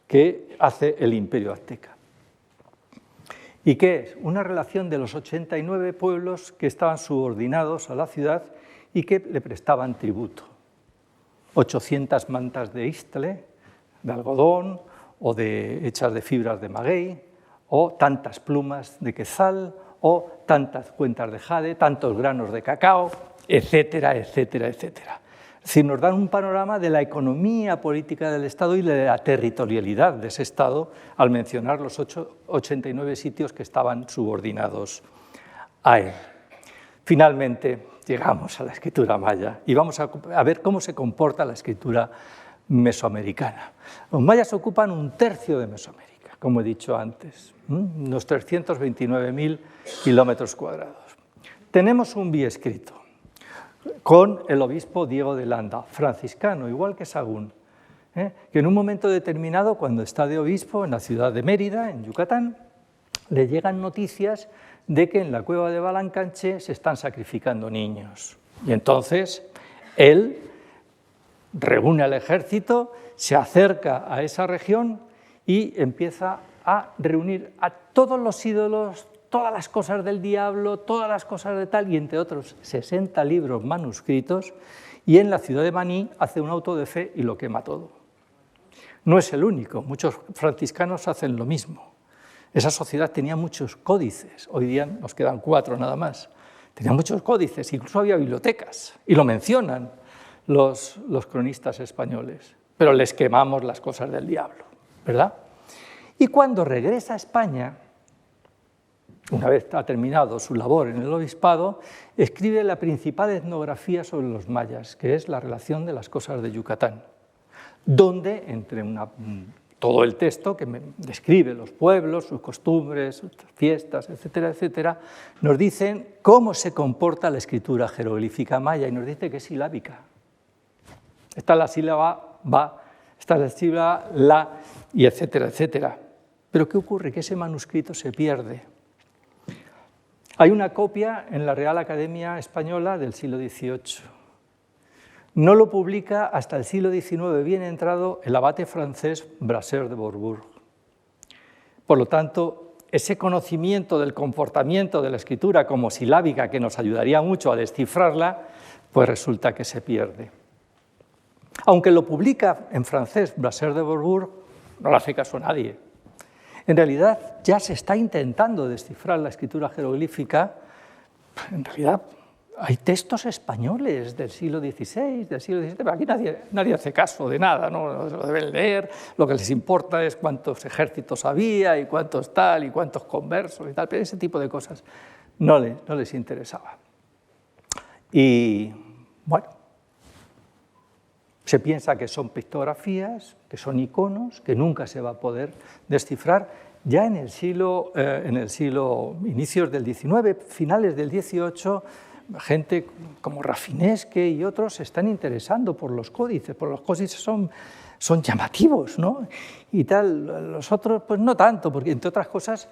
que hace el Imperio Azteca. ¿Y qué es? Una relación de los 89 pueblos que estaban subordinados a la ciudad y que le prestaban tributo. 800 mantas de istle, de algodón, o hechas de fibras de maguey, o tantas plumas de quetzal, o tantas cuentas de jade, tantos granos de cacao, etcétera, etcétera, etcétera. Es decir, nos dan un panorama de la economía política del Estado y de la territorialidad de ese Estado al mencionar los 89 sitios que estaban subordinados a él. Finalmente, llegamos a la escritura maya y vamos a ver cómo se comporta la escritura mesoamericana. Los mayas ocupan un tercio de Mesoamérica, como he dicho antes, unos 329.000 kilómetros cuadrados. Tenemos un biescrito con el obispo Diego de Landa, franciscano, igual que Sahagún, que en un momento determinado, cuando está de obispo en la ciudad de Mérida, en Yucatán, le llegan noticias de que en la cueva de Balancanche se están sacrificando niños. Y entonces él reúne al ejército, se acerca a esa región y empieza a reunir a todos los ídolos, todas las cosas del diablo, todas las cosas de tal, y entre otros 60 libros manuscritos, y en la ciudad de Maní hace un auto de fe y lo quema todo. No es el único, muchos franciscanos hacen lo mismo. Esa sociedad tenía muchos códices, hoy día nos quedan 4 nada más. Tenía muchos códices, incluso había bibliotecas, y lo mencionan los cronistas españoles, pero les quemamos las cosas del diablo, ¿verdad? Y cuando regresa a España, una vez ha terminado su labor en el obispado, escribe la principal etnografía sobre los mayas, que es la relación de las cosas de Yucatán, donde, entre todo el texto que describe los pueblos, sus costumbres, sus fiestas, etcétera, etcétera, nos dicen cómo se comporta la escritura jeroglífica maya y nos dice que es silábica. Está la sílaba ba, está la sílaba la, y etcétera, etcétera. Pero ¿qué ocurre? Que ese manuscrito se pierde. Hay una copia en la Real Academia Española del siglo XVIII. No lo publica hasta el siglo XIX, bien entrado, el abate francés Brasseur de Bourbourg. Por lo tanto, ese conocimiento del comportamiento de la escritura como silábica, que nos ayudaría mucho a descifrarla, pues resulta que se pierde. Aunque lo publica en francés Brasseur de Bourbourg, no le hace caso a nadie. En realidad ya se está intentando descifrar la escritura jeroglífica. En realidad hay textos españoles del siglo XVI, del siglo XVII, pero aquí nadie hace caso de nada, ¿no? Lo deben leer, lo que les importa es cuántos ejércitos había y cuántos tal y cuántos conversos y tal, pero ese tipo de cosas no les interesaba. Y bueno, se piensa que son pictografías, que son iconos, que nunca se va a poder descifrar. Ya en el siglo inicios del XIX, finales del XVIII, gente como Rafinesque y otros se están interesando por los códices, son llamativos, ¿no? Y tal, los otros pues no tanto, porque entre otras cosas,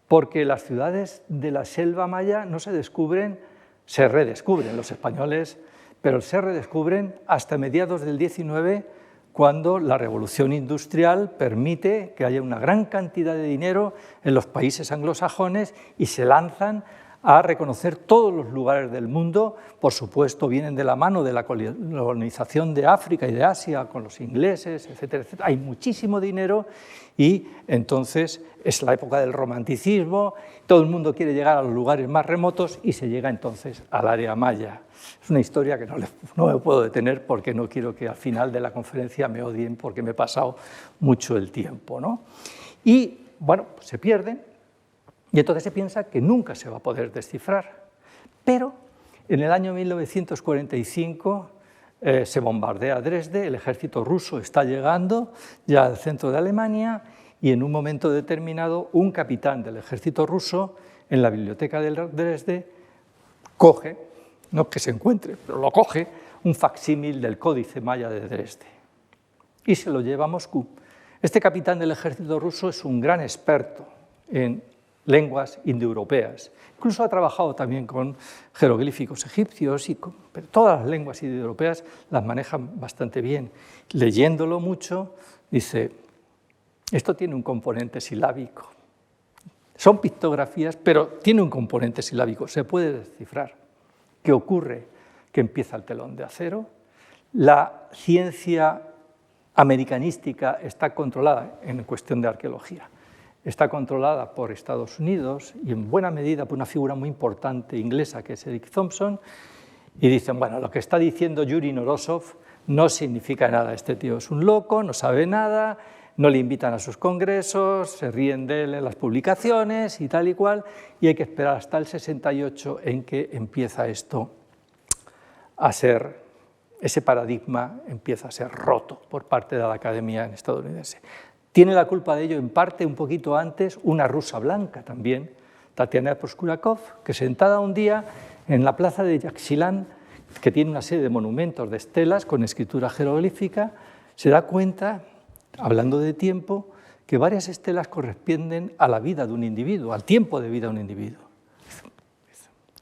porque las ciudades de la selva maya no se descubren, se redescubren los españoles, pero se redescubren hasta mediados del XIX, cuando la revolución industrial permite que haya una gran cantidad de dinero en los países anglosajones y se lanzan a reconocer todos los lugares del mundo. Por supuesto, vienen de la mano de la colonización de África y de Asia con los ingleses, etcétera, etcétera. Hay muchísimo dinero y entonces es la época del romanticismo, todo el mundo quiere llegar a los lugares más remotos y se llega entonces al área maya. Es una historia que no me puedo detener porque no quiero que al final de la conferencia me odien porque me he pasado mucho el tiempo, ¿no? Y, bueno, pues se pierden. Y entonces se piensa que nunca se va a poder descifrar. Pero en el año 1945 se bombardea Dresde, el ejército ruso está llegando ya al centro de Alemania y en un momento determinado un capitán del ejército ruso en la biblioteca de Dresde coge, no que se encuentre, pero lo coge, un facsímil del Códice Maya de Dresde y se lo lleva a Moscú. Este capitán del ejército ruso es un gran experto en lenguas indoeuropeas. Incluso ha trabajado también con jeroglíficos egipcios, pero todas las lenguas indoeuropeas las manejan bastante bien. Leyéndolo mucho, dice, esto tiene un componente silábico. Son pictografías, pero tiene un componente silábico, se puede descifrar. ¿Qué ocurre? Que empieza el telón de acero, la ciencia americanística está controlada en cuestión de arqueología. Está controlada por Estados Unidos y en buena medida por una figura muy importante inglesa que es Eric Thompson, y dicen, bueno, lo que está diciendo Yuri Norosov no significa nada, este tío es un loco, no sabe nada, no le invitan a sus congresos, se ríen de él en las publicaciones y tal y cual, y hay que esperar hasta el 68 en que empieza esto a ser, ese paradigma empieza a ser roto por parte de la academia estadounidense. Tiene la culpa de ello, en parte, un poquito antes, una rusa blanca también, Tatiana Proskurakov, que sentada un día en la plaza de Yaxchilán, que tiene una serie de monumentos de estelas con escritura jeroglífica, se da cuenta, hablando de tiempo, que varias estelas corresponden a la vida de un individuo, al tiempo de vida de un individuo.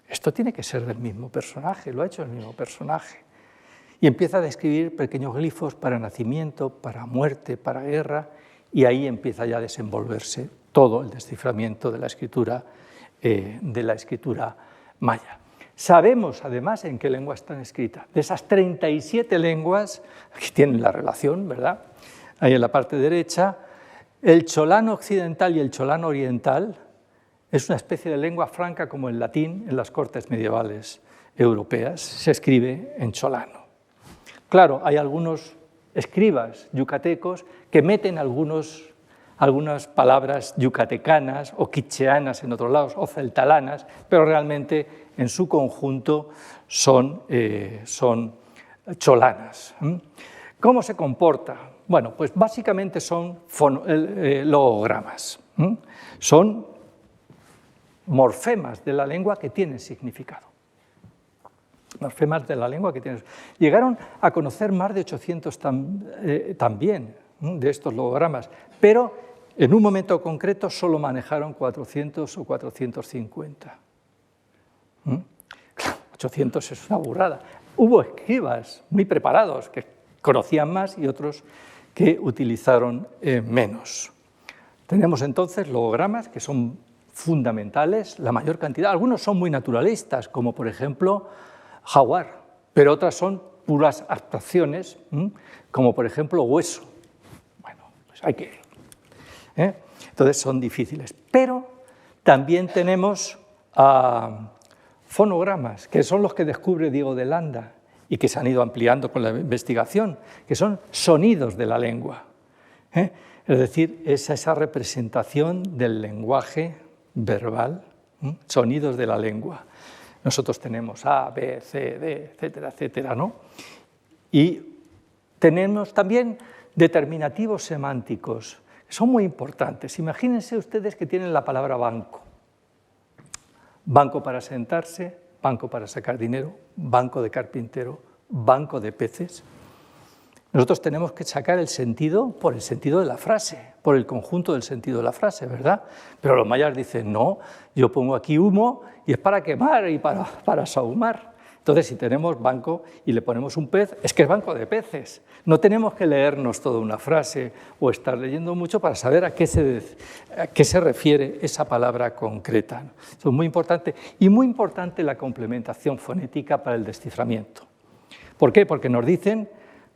Esto tiene que ser del mismo personaje, lo ha hecho el mismo personaje. Y empieza a describir pequeños glifos para nacimiento, para muerte, para guerra, y ahí empieza ya a desenvolverse todo el desciframiento de la escritura maya. Sabemos, además, en qué lengua están escritas. De esas 37 lenguas, aquí tienen la relación, ¿verdad? Ahí en la parte derecha, el cholano occidental y el cholano oriental es una especie de lengua franca como el latín en las cortes medievales europeas, se escribe en cholano. Claro, hay algunos escribas yucatecos que meten algunas palabras yucatecanas o quicheanas en otros lados, o celtalanas, pero realmente en su conjunto son cholanas. ¿Cómo se comporta? Bueno, pues básicamente son logogramas. Son morfemas de la lengua que tienen significado. Morfemas de la lengua que tienen. Llegaron a conocer más de 800 también de estos logogramas, pero en un momento concreto solo manejaron 400 o 450. 800 es una burrada. Hubo escribas muy preparados que conocían más y otros que utilizaron menos. Tenemos entonces logogramas que son fundamentales, la mayor cantidad. Algunos son muy naturalistas, como por ejemplo jaguar, pero otras son puras abstracciones, como por ejemplo hueso. Bueno, pues hay que... Entonces son difíciles. Pero también tenemos fonogramas, que son los que descubre Diego de Landa y que se han ido ampliando con la investigación, que son sonidos de la lengua. Es decir, es esa representación del lenguaje verbal, sonidos de la lengua. Nosotros tenemos A, B, C, D, etcétera, etcétera, ¿no? Y tenemos también determinativos semánticos, que son muy importantes. Imagínense ustedes que tienen la palabra banco. Banco para sentarse, banco para sacar dinero, banco de carpintero, banco de peces. Nosotros tenemos que sacar el sentido por el sentido de la frase, por el conjunto del sentido de la frase, ¿verdad? Pero los mayas dicen, no, yo pongo aquí humo y es para quemar y para sahumar. Entonces, si tenemos banco y le ponemos un pez, es que es banco de peces. No tenemos que leernos toda una frase o estar leyendo mucho para saber a qué se refiere esa palabra concreta. Eso es muy importante. Y muy importante la complementación fonética para el desciframiento. ¿Por qué? Porque nos dicen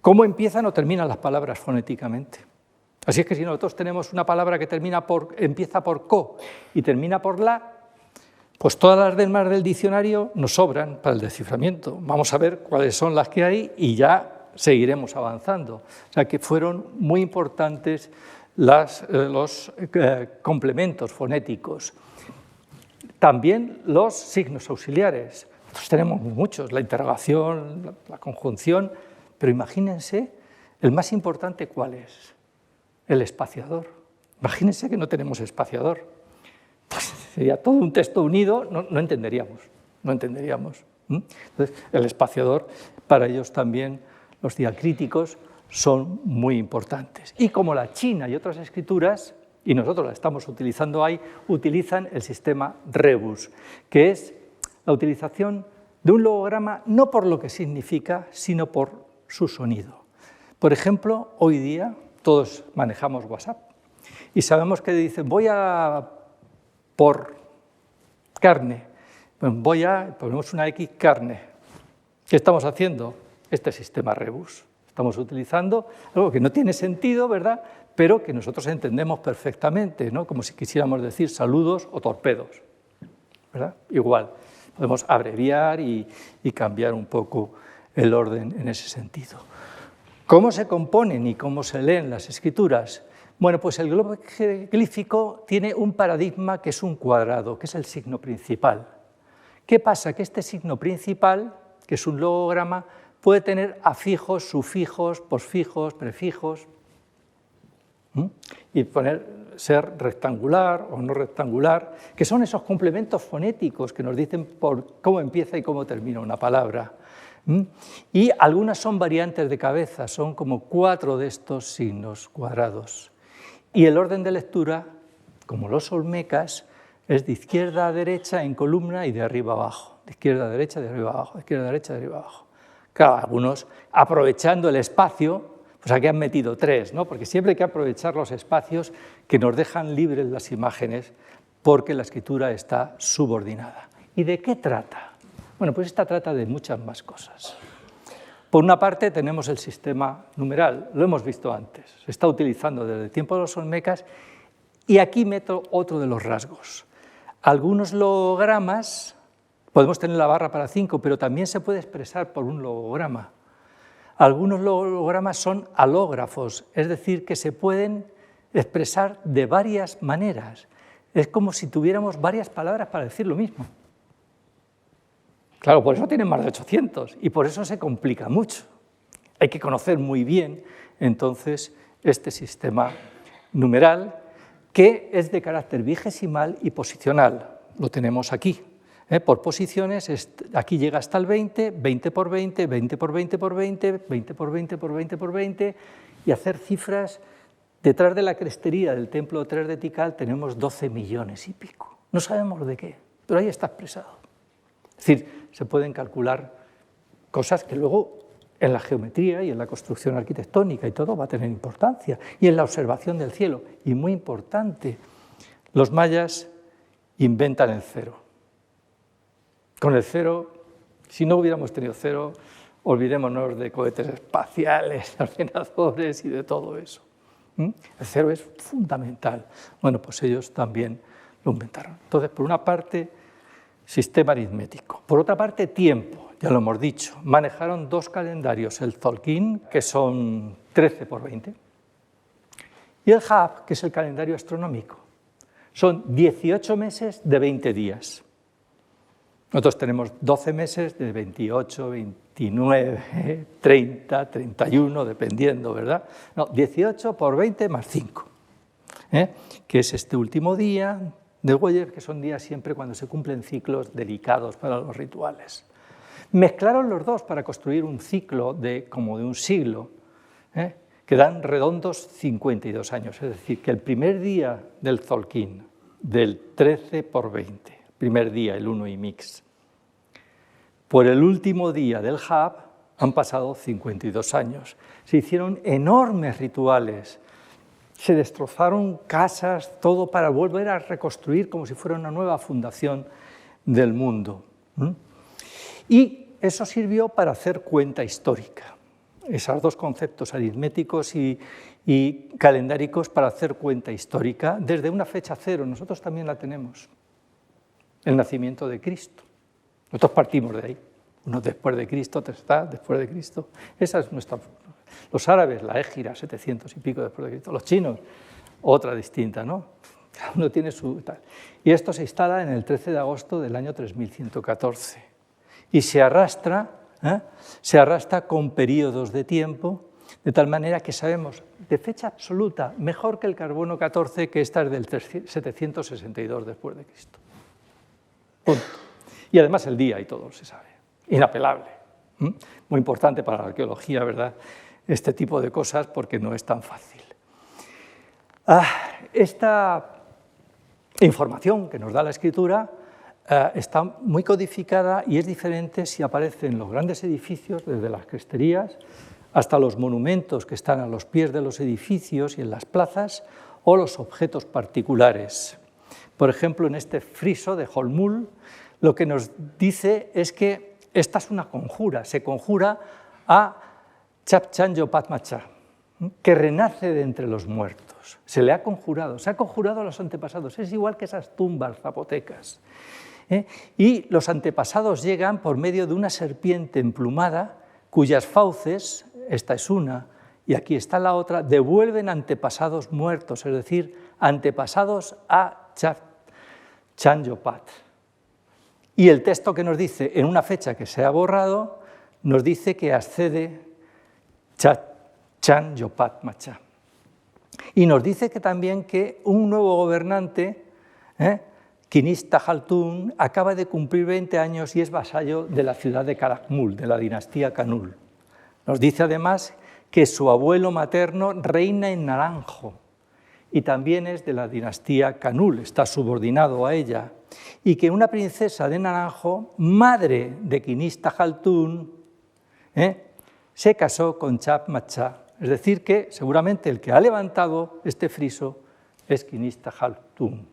cómo empiezan o terminan las palabras fonéticamente. Así es que si nosotros tenemos una palabra que empieza por co y termina por la, pues todas las demás del diccionario nos sobran para el desciframiento. Vamos a ver cuáles son las que hay y ya seguiremos avanzando. O sea que fueron muy importantes los complementos fonéticos. También los signos auxiliares. Nosotros tenemos muchos, la interrogación, la conjunción, pero imagínense, el más importante, ¿cuál es? El espaciador. Imagínense que no tenemos espaciador. Pues sería todo un texto unido, no entenderíamos. Entonces, el espaciador, para ellos también, los diacríticos son muy importantes. Y como la china y otras escrituras, y nosotros la estamos utilizando ahí, utilizan el sistema rebus, que es la utilización de un logograma no por lo que significa, sino por su sonido. Por ejemplo, hoy día todos manejamos WhatsApp y sabemos que dicen voy a por carne, pues ponemos una X carne. ¿Qué estamos haciendo? Este sistema rebus. Estamos utilizando algo que no tiene sentido, ¿verdad?, pero que nosotros entendemos perfectamente, ¿no?, como si quisiéramos decir saludos o torpedos, ¿verdad? Igual, podemos abreviar y cambiar un poco el orden en ese sentido. ¿Cómo se componen y cómo se leen las escrituras? Bueno, pues el globo glífico tiene un paradigma que es un cuadrado, que es el signo principal. ¿Qué pasa? Que este signo principal, que es un logograma, puede tener afijos, sufijos, posfijos, prefijos, y ser rectangular o no rectangular, que son esos complementos fonéticos que nos dicen por cómo empieza y cómo termina una palabra. Y algunas son variantes de cabeza, son como 4 de estos signos cuadrados. Y el orden de lectura, como los olmecas, es de izquierda a derecha en columna y de arriba a abajo. De izquierda a derecha, de arriba a abajo, de izquierda a derecha, de arriba a abajo. Claro, algunos, aprovechando el espacio, pues aquí han metido 3, ¿no? Porque siempre hay que aprovechar los espacios que nos dejan libres las imágenes, porque la escritura está subordinada. ¿Y de qué trata? Bueno, pues esta trata de muchas más cosas. Por una parte tenemos el sistema numeral, lo hemos visto antes, se está utilizando desde el tiempo de los olmecas, y aquí meto otro de los rasgos. Algunos logogramas, podemos tener la barra para 5, pero también se puede expresar por un logograma. Algunos logogramas son alógrafos, es decir, que se pueden expresar de varias maneras. Es como si tuviéramos varias palabras para decir lo mismo. Claro, por eso tienen más de 800 y por eso se complica mucho. Hay que conocer muy bien, entonces, este sistema numeral, que es de carácter vigesimal y posicional. Lo tenemos aquí. Por posiciones, aquí llega hasta el 20, 20 por 20, 20 por 20 por 20, 20 por 20 por 20 por 20, y hacer cifras. Detrás de la crestería del templo de Tres de Tikal tenemos 12 millones y pico. No sabemos de qué, pero ahí está expresado. Es decir, se pueden calcular cosas que luego en la geometría y en la construcción arquitectónica y todo va a tener importancia, y en la observación del cielo. Y muy importante, los mayas inventan el cero. Con el cero, si no hubiéramos tenido cero, olvidémonos de cohetes espaciales, ordenadores y de todo eso. El cero es fundamental. Bueno, pues ellos también lo inventaron. Entonces, por una parte, sistema aritmético. Por otra parte, tiempo, ya lo hemos dicho. Manejaron 2 calendarios, el Tzolk'in, que son 13 por 20, y el Hab, que es el calendario astronómico. Son 18 meses de 20 días. Nosotros tenemos 12 meses de 28, 29, 30, 31, dependiendo, ¿verdad? No, 18 por 20 más 5, que es este último día de Goyer, que son días siempre cuando se cumplen ciclos delicados para los rituales. Mezclaron los dos para construir un ciclo como de un siglo, que dan redondos 52 años. Es decir, que el primer día del Tzolk'in, del 13 por 20, primer día, el 1 y mix, por el último día del Hab han pasado 52 años. Se hicieron enormes rituales, se destrozaron casas, todo para volver a reconstruir como si fuera una nueva fundación del mundo. Y eso sirvió para hacer cuenta histórica. Esos dos conceptos aritméticos y calendáricos para hacer cuenta histórica desde una fecha cero. Nosotros también la tenemos, el nacimiento de Cristo. Nosotros partimos de ahí. Uno después de Cristo, otro está después de Cristo. Esa es nuestra. Los árabes, la égira, 700 y pico después de Cristo. Los chinos, otra distinta, ¿no? Cada uno tiene su tal. Y esto se instala en el 13 de agosto del año 3114. Y se arrastra con periodos de tiempo, de tal manera que sabemos de fecha absoluta, mejor que el carbono 14, que esta es del 762 después de Cristo. Punto. Y además el día y todo se sabe. Inapelable. Muy importante para la arqueología, ¿verdad? Este tipo de cosas, porque no es tan fácil. Esta información que nos da la escritura está muy codificada y es diferente si aparece en los grandes edificios, desde las cresterías hasta los monumentos que están a los pies de los edificios y en las plazas, o los objetos particulares. Por ejemplo, en este friso de Holmul, lo que nos dice es que esta es una conjura, se conjura a Chap-Chan-Yopat Macha, que renace de entre los muertos. Se le ha conjurado, se ha conjurado a los antepasados. Es igual que esas tumbas zapotecas. Y los antepasados llegan por medio de una serpiente emplumada, cuyas fauces, esta es una y aquí está la otra, devuelven antepasados muertos, es decir, antepasados a Chap-Chan-Yopat. Y el texto que nos dice, en una fecha que se ha borrado, nos dice que accede Chap-Chan-Yopat Macha. Y nos dice que también que un nuevo gobernante, Kinista Haltun, acaba de cumplir 20 años y es vasallo de la ciudad de Calakmul, de la dinastía Kanul. Nos dice además que su abuelo materno reina en Naranjo y también es de la dinastía Kanul, está subordinado a ella, y que una princesa de Naranjo, madre de Kinista Haltun, se casó con Chap Macha. Es decir, que seguramente el que ha levantado este friso es Kinista Haltun.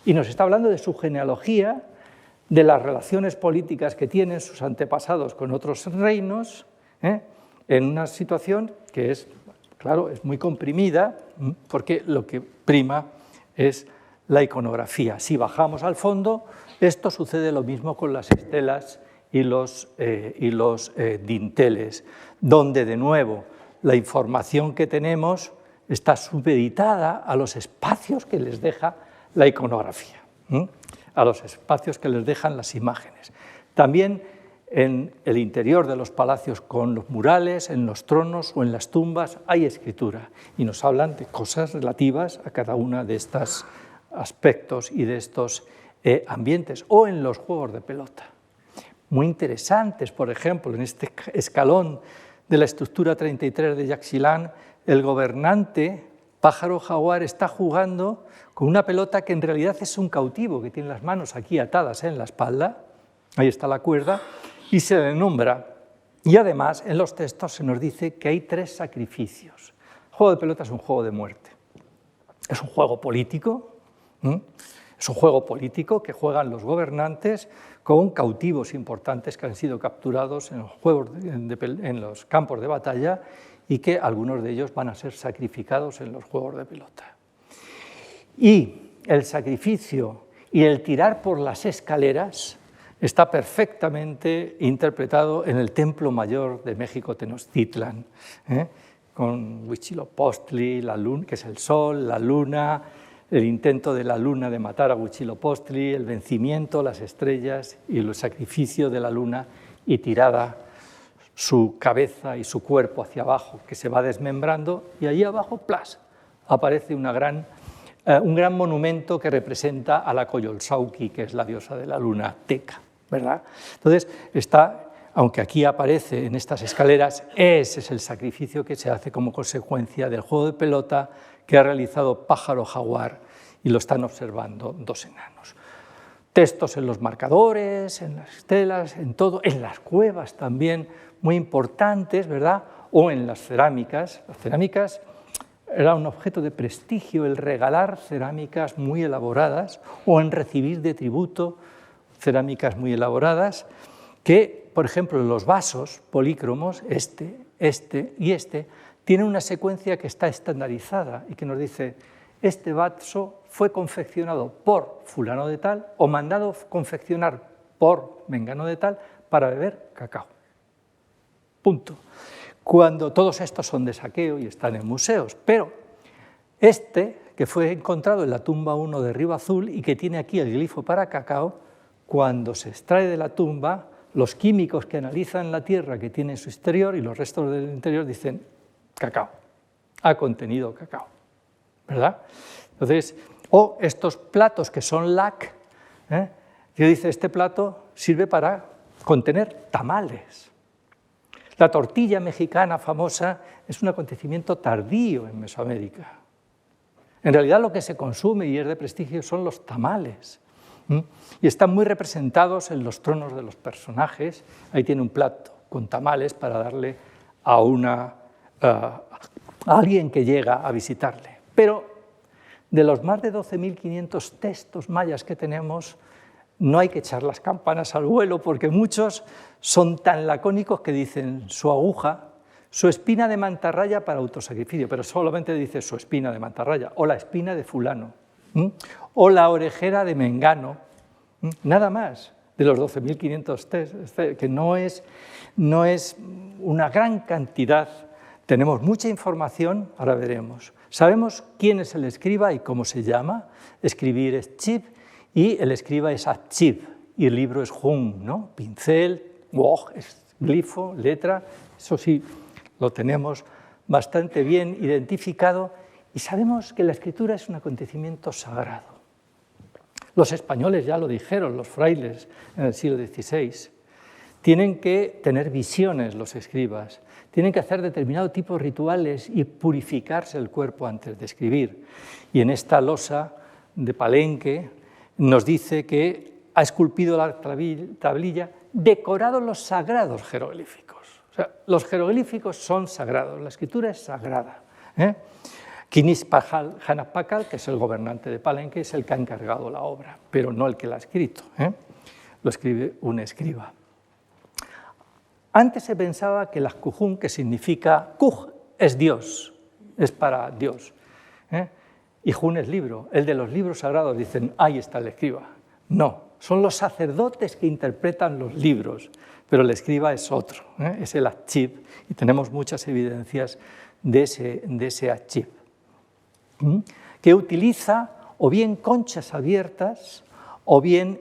Y nos está hablando de su genealogía, de las relaciones políticas que tienen sus antepasados con otros reinos, en una situación que es, claro, es muy comprimida, porque lo que prima es la iconografía. Si bajamos al fondo, esto sucede lo mismo con las estelas y los dinteles, donde de nuevo la información que tenemos está supeditada a los espacios que les deja la iconografía, a los espacios que les dejan las imágenes. También en el interior de los palacios, con los murales, en los tronos o en las tumbas, hay escritura y nos hablan de cosas relativas a cada uno de estos aspectos y de estos ambientes, o en los juegos de pelota. Muy interesantes, por ejemplo, en este escalón de la estructura 33 de Yaxchilán, el gobernante pájaro jaguar está jugando con una pelota que en realidad es un cautivo, que tiene las manos aquí atadas en la espalda, ahí está la cuerda, y se le nombra. Y además en los textos se nos dice que hay 3 sacrificios. El juego de pelota es un juego de muerte. Es un juego político, es un juego político que juegan los gobernantes con cautivos importantes que han sido capturados en los campos de batalla y que algunos de ellos van a ser sacrificados en los juegos de pelota. Y el sacrificio y el tirar por las escaleras está perfectamente interpretado en el Templo Mayor de México Tenochtitlan, con Huitzilopochtli, la luna, que es el sol, la luna, el intento de la luna de matar a Huitzilopochtli, el vencimiento, las estrellas y el sacrificio de la luna y tirada su cabeza y su cuerpo hacia abajo, que se va desmembrando, y allí abajo, ¡plas!, aparece una gran un gran monumento que representa a la Coyolxauhqui, que es la diosa de la luna azteca, ¿verdad? Entonces, aunque aquí aparece en estas escaleras, ese es el sacrificio que se hace como consecuencia del juego de pelota que ha realizado Pájaro Jaguar, y lo están observando dos enanos. Textos en los marcadores, en las estelas, en todo, en las cuevas también, muy importantes, ¿verdad? O en las cerámicas. Las cerámicas era un objeto de prestigio, el regalar cerámicas muy elaboradas o en recibir de tributo cerámicas muy elaboradas, que, por ejemplo, en los vasos polícromos, este y este, tienen una secuencia que está estandarizada y que nos dice: este vaso fue confeccionado por fulano de tal o mandado confeccionar por mengano de tal para beber cacao. Punto. Cuando todos estos son de saqueo y están en museos, pero este, que fue encontrado en la tumba 1 de Río Azul y que tiene aquí el glifo para cacao, cuando se extrae de la tumba, los químicos que analizan la tierra que tiene en su exterior y los restos del interior dicen cacao, ha contenido cacao, ¿verdad? Entonces, o estos platos que son lac, que dice este plato sirve para contener tamales. La tortilla mexicana famosa es un acontecimiento tardío en Mesoamérica. En realidad lo que se consume y es de prestigio son los tamales. Y están muy representados en los tronos de los personajes. Ahí tiene un plato con tamales para darle a alguien que llega a visitarle. Pero de los más de 12.500 textos mayas que tenemos, no hay que echar las campanas al vuelo, porque muchos son tan lacónicos que dicen su aguja, su espina de mantarraya para autosacrificio, pero solamente dice su espina de mantarraya, o la espina de fulano, o la orejera de mengano, nada más de los 12.500 textos, que no es una gran cantidad. Tenemos mucha información, ahora veremos. Sabemos quién es el escriba y cómo se llama. Escribir es chip y el escriba es achib y el libro es jun, ¿no? Pincel, woj, es glifo, letra. Eso sí, lo tenemos bastante bien identificado y sabemos que la escritura es un acontecimiento sagrado. Los españoles ya lo dijeron, los frailes en el siglo XVI. Tienen que tener visiones los escribas, tienen que hacer determinado tipo de rituales y purificarse el cuerpo antes de escribir. Y en esta losa de Palenque nos dice que ha esculpido la tablilla decorado los sagrados jeroglíficos. O sea, los jeroglíficos son sagrados, la escritura es sagrada. Quinispajal Hanapakal, que es el gobernante de Palenque, es el que ha encargado la obra, pero no el que la ha escrito. Lo escribe un escriba. Antes se pensaba que las Kujun, que significa Kuj, es Dios, es para Dios. Y Jun es libro. El de los libros sagrados dicen, ahí está el escriba. No, son los sacerdotes que interpretan los libros, pero el escriba es otro, es el achib, y tenemos muchas evidencias de ese achib, que utiliza o bien conchas abiertas o bien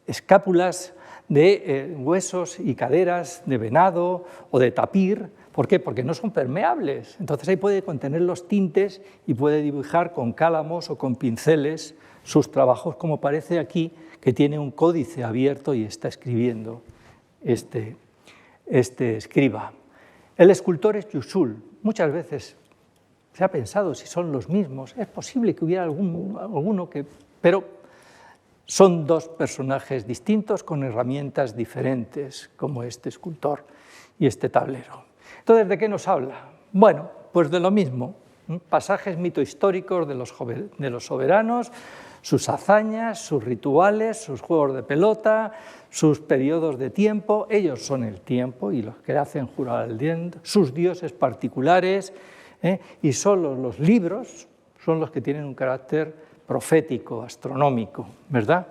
escápulas de huesos y caderas de venado o de tapir. ¿Por qué? Porque no son permeables. Entonces ahí puede contener los tintes y puede dibujar con cálamos o con pinceles sus trabajos, como parece aquí, que tiene un códice abierto y está escribiendo este escriba. El escultor es Yusul. Muchas veces se ha pensado si son los mismos. Es posible que hubiera alguno que... Pero son dos personajes distintos con herramientas diferentes, como este escultor y este tablero. Entonces, ¿de qué nos habla? Bueno, pues de lo mismo, pasajes mitohistóricos de los soberanos, sus hazañas, sus rituales, sus juegos de pelota, sus periodos de tiempo. Ellos son el tiempo y los que hacen jurar al diente, sus dioses particulares, y solo los libros son los que tienen un carácter profético, astronómico, ¿verdad?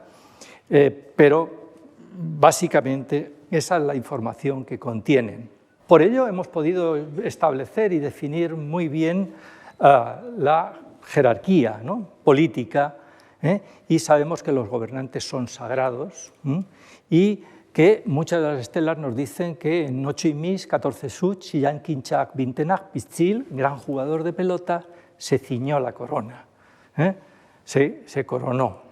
Pero básicamente esa es la información que contienen. Por ello hemos podido establecer y definir muy bien la jerarquía, ¿no?, política, y sabemos que los gobernantes son sagrados y que muchas de las estelas nos dicen que en 8 y mis, 14 such, Chillán Quinchac Vintenach Pichil, gran jugador de pelota, se ciñó la corona. se coronó.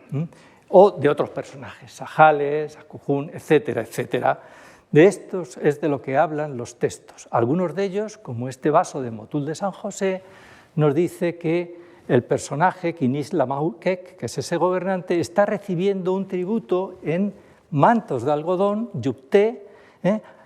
O de otros personajes, Sajales, Acujún, etcétera, etcétera. De estos es de lo que hablan los textos. Algunos de ellos, como este vaso de Motul de San José, nos dice que el personaje, Quinis Lamauquec, que es ese gobernante, está recibiendo un tributo en mantos de algodón, yupté,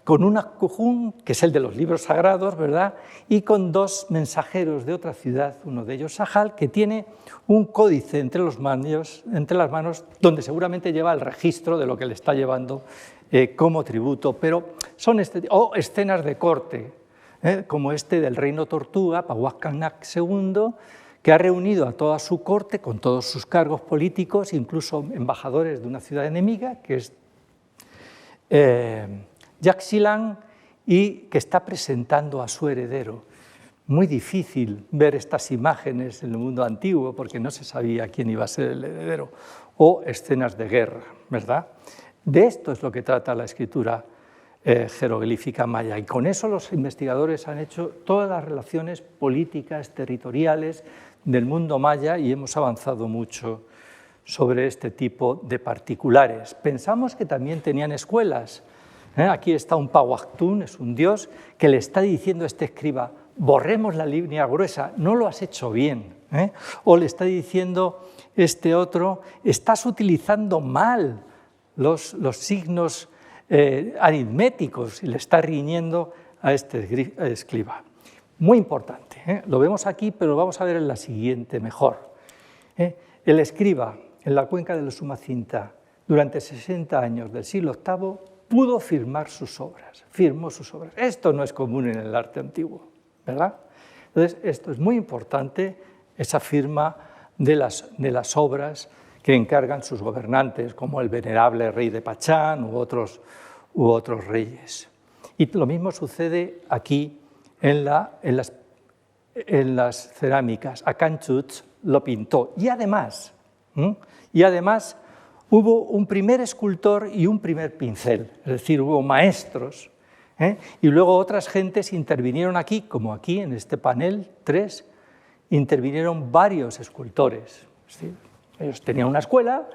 con un acujún, que es el de los libros sagrados, ¿verdad? Y con dos mensajeros de otra ciudad, uno de ellos Sajal, que tiene un códice entre las manos, donde seguramente lleva el registro de lo que le está llevando como tributo, pero son escenas de corte, como este del reino Tortuga, Pahuascanac II, que ha reunido a toda su corte con todos sus cargos políticos, incluso embajadores de una ciudad enemiga, que es Yaxchilán, y que está presentando a su heredero. Muy difícil ver estas imágenes en el mundo antiguo porque no se sabía quién iba a ser el heredero, o escenas de guerra, ¿verdad? De esto es lo que trata la escritura jeroglífica maya, y con eso los investigadores han hecho todas las relaciones políticas, territoriales del mundo maya, y hemos avanzado mucho sobre este tipo de particulares. Pensamos que también tenían escuelas. Aquí está un Pahuactún, es un dios, que le está diciendo a este escriba: borremos la línea gruesa, no lo has hecho bien. O le está diciendo este otro: estás utilizando mal los signos aritméticos, y le está riñendo a este escriba. Muy importante, lo vemos aquí, pero lo vamos a ver en la siguiente mejor. El escriba en la cuenca de los Umacinta durante 60 años del siglo VIII pudo firmar sus obras, firmó sus obras. Esto no es común en el arte antiguo, ¿verdad? Entonces, esto es muy importante, esa firma de las obras que encargan sus gobernantes, como el venerable rey de Pachán u otros reyes. Y lo mismo sucede aquí en las cerámicas. Akanchutz lo pintó. Y además hubo un primer escultor y un primer pincel, es decir, hubo maestros, y luego otras gentes intervinieron aquí, como aquí en este panel 3, intervinieron varios escultores. Es decir, ellos tenían una escuela,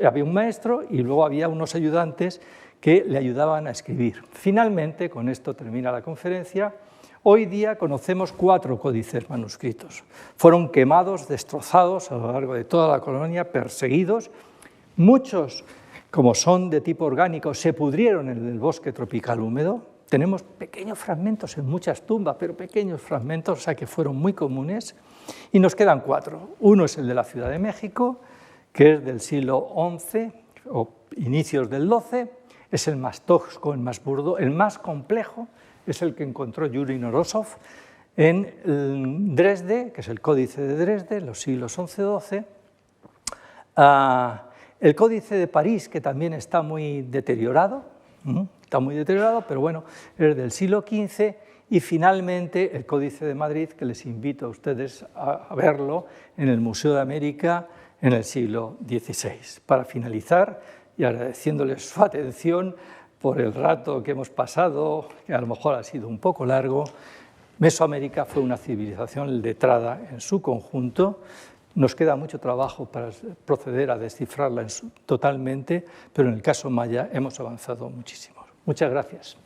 había un maestro y luego había unos ayudantes que le ayudaban a escribir. Finalmente, con esto termina la conferencia, hoy día conocemos 4 códices manuscritos. Fueron quemados, destrozados a lo largo de toda la colonia, perseguidos. Muchos, como son de tipo orgánico, se pudrieron en el bosque tropical húmedo. Tenemos pequeños fragmentos en muchas tumbas, pero pequeños fragmentos, o sea que fueron muy comunes. Y nos quedan 4. Uno es el de la Ciudad de México, que es del siglo XI o inicios del XII. Es el más tosco, el más burdo, el más complejo. Es el que encontró Yuri Norosov en Dresde, que es el Códice de Dresde, en los siglos XI-XII. El Códice de París, que también está muy deteriorado, pero bueno, es del siglo XV. Y finalmente el Códice de Madrid, que les invito a ustedes a verlo en el Museo de América en el siglo XVI. Para finalizar, y agradeciéndoles su atención por el rato que hemos pasado, que a lo mejor ha sido un poco largo, Mesoamérica fue una civilización letrada en su conjunto. Nos queda mucho trabajo para proceder a descifrarla totalmente, pero en el caso maya hemos avanzado muchísimo. Muchas gracias.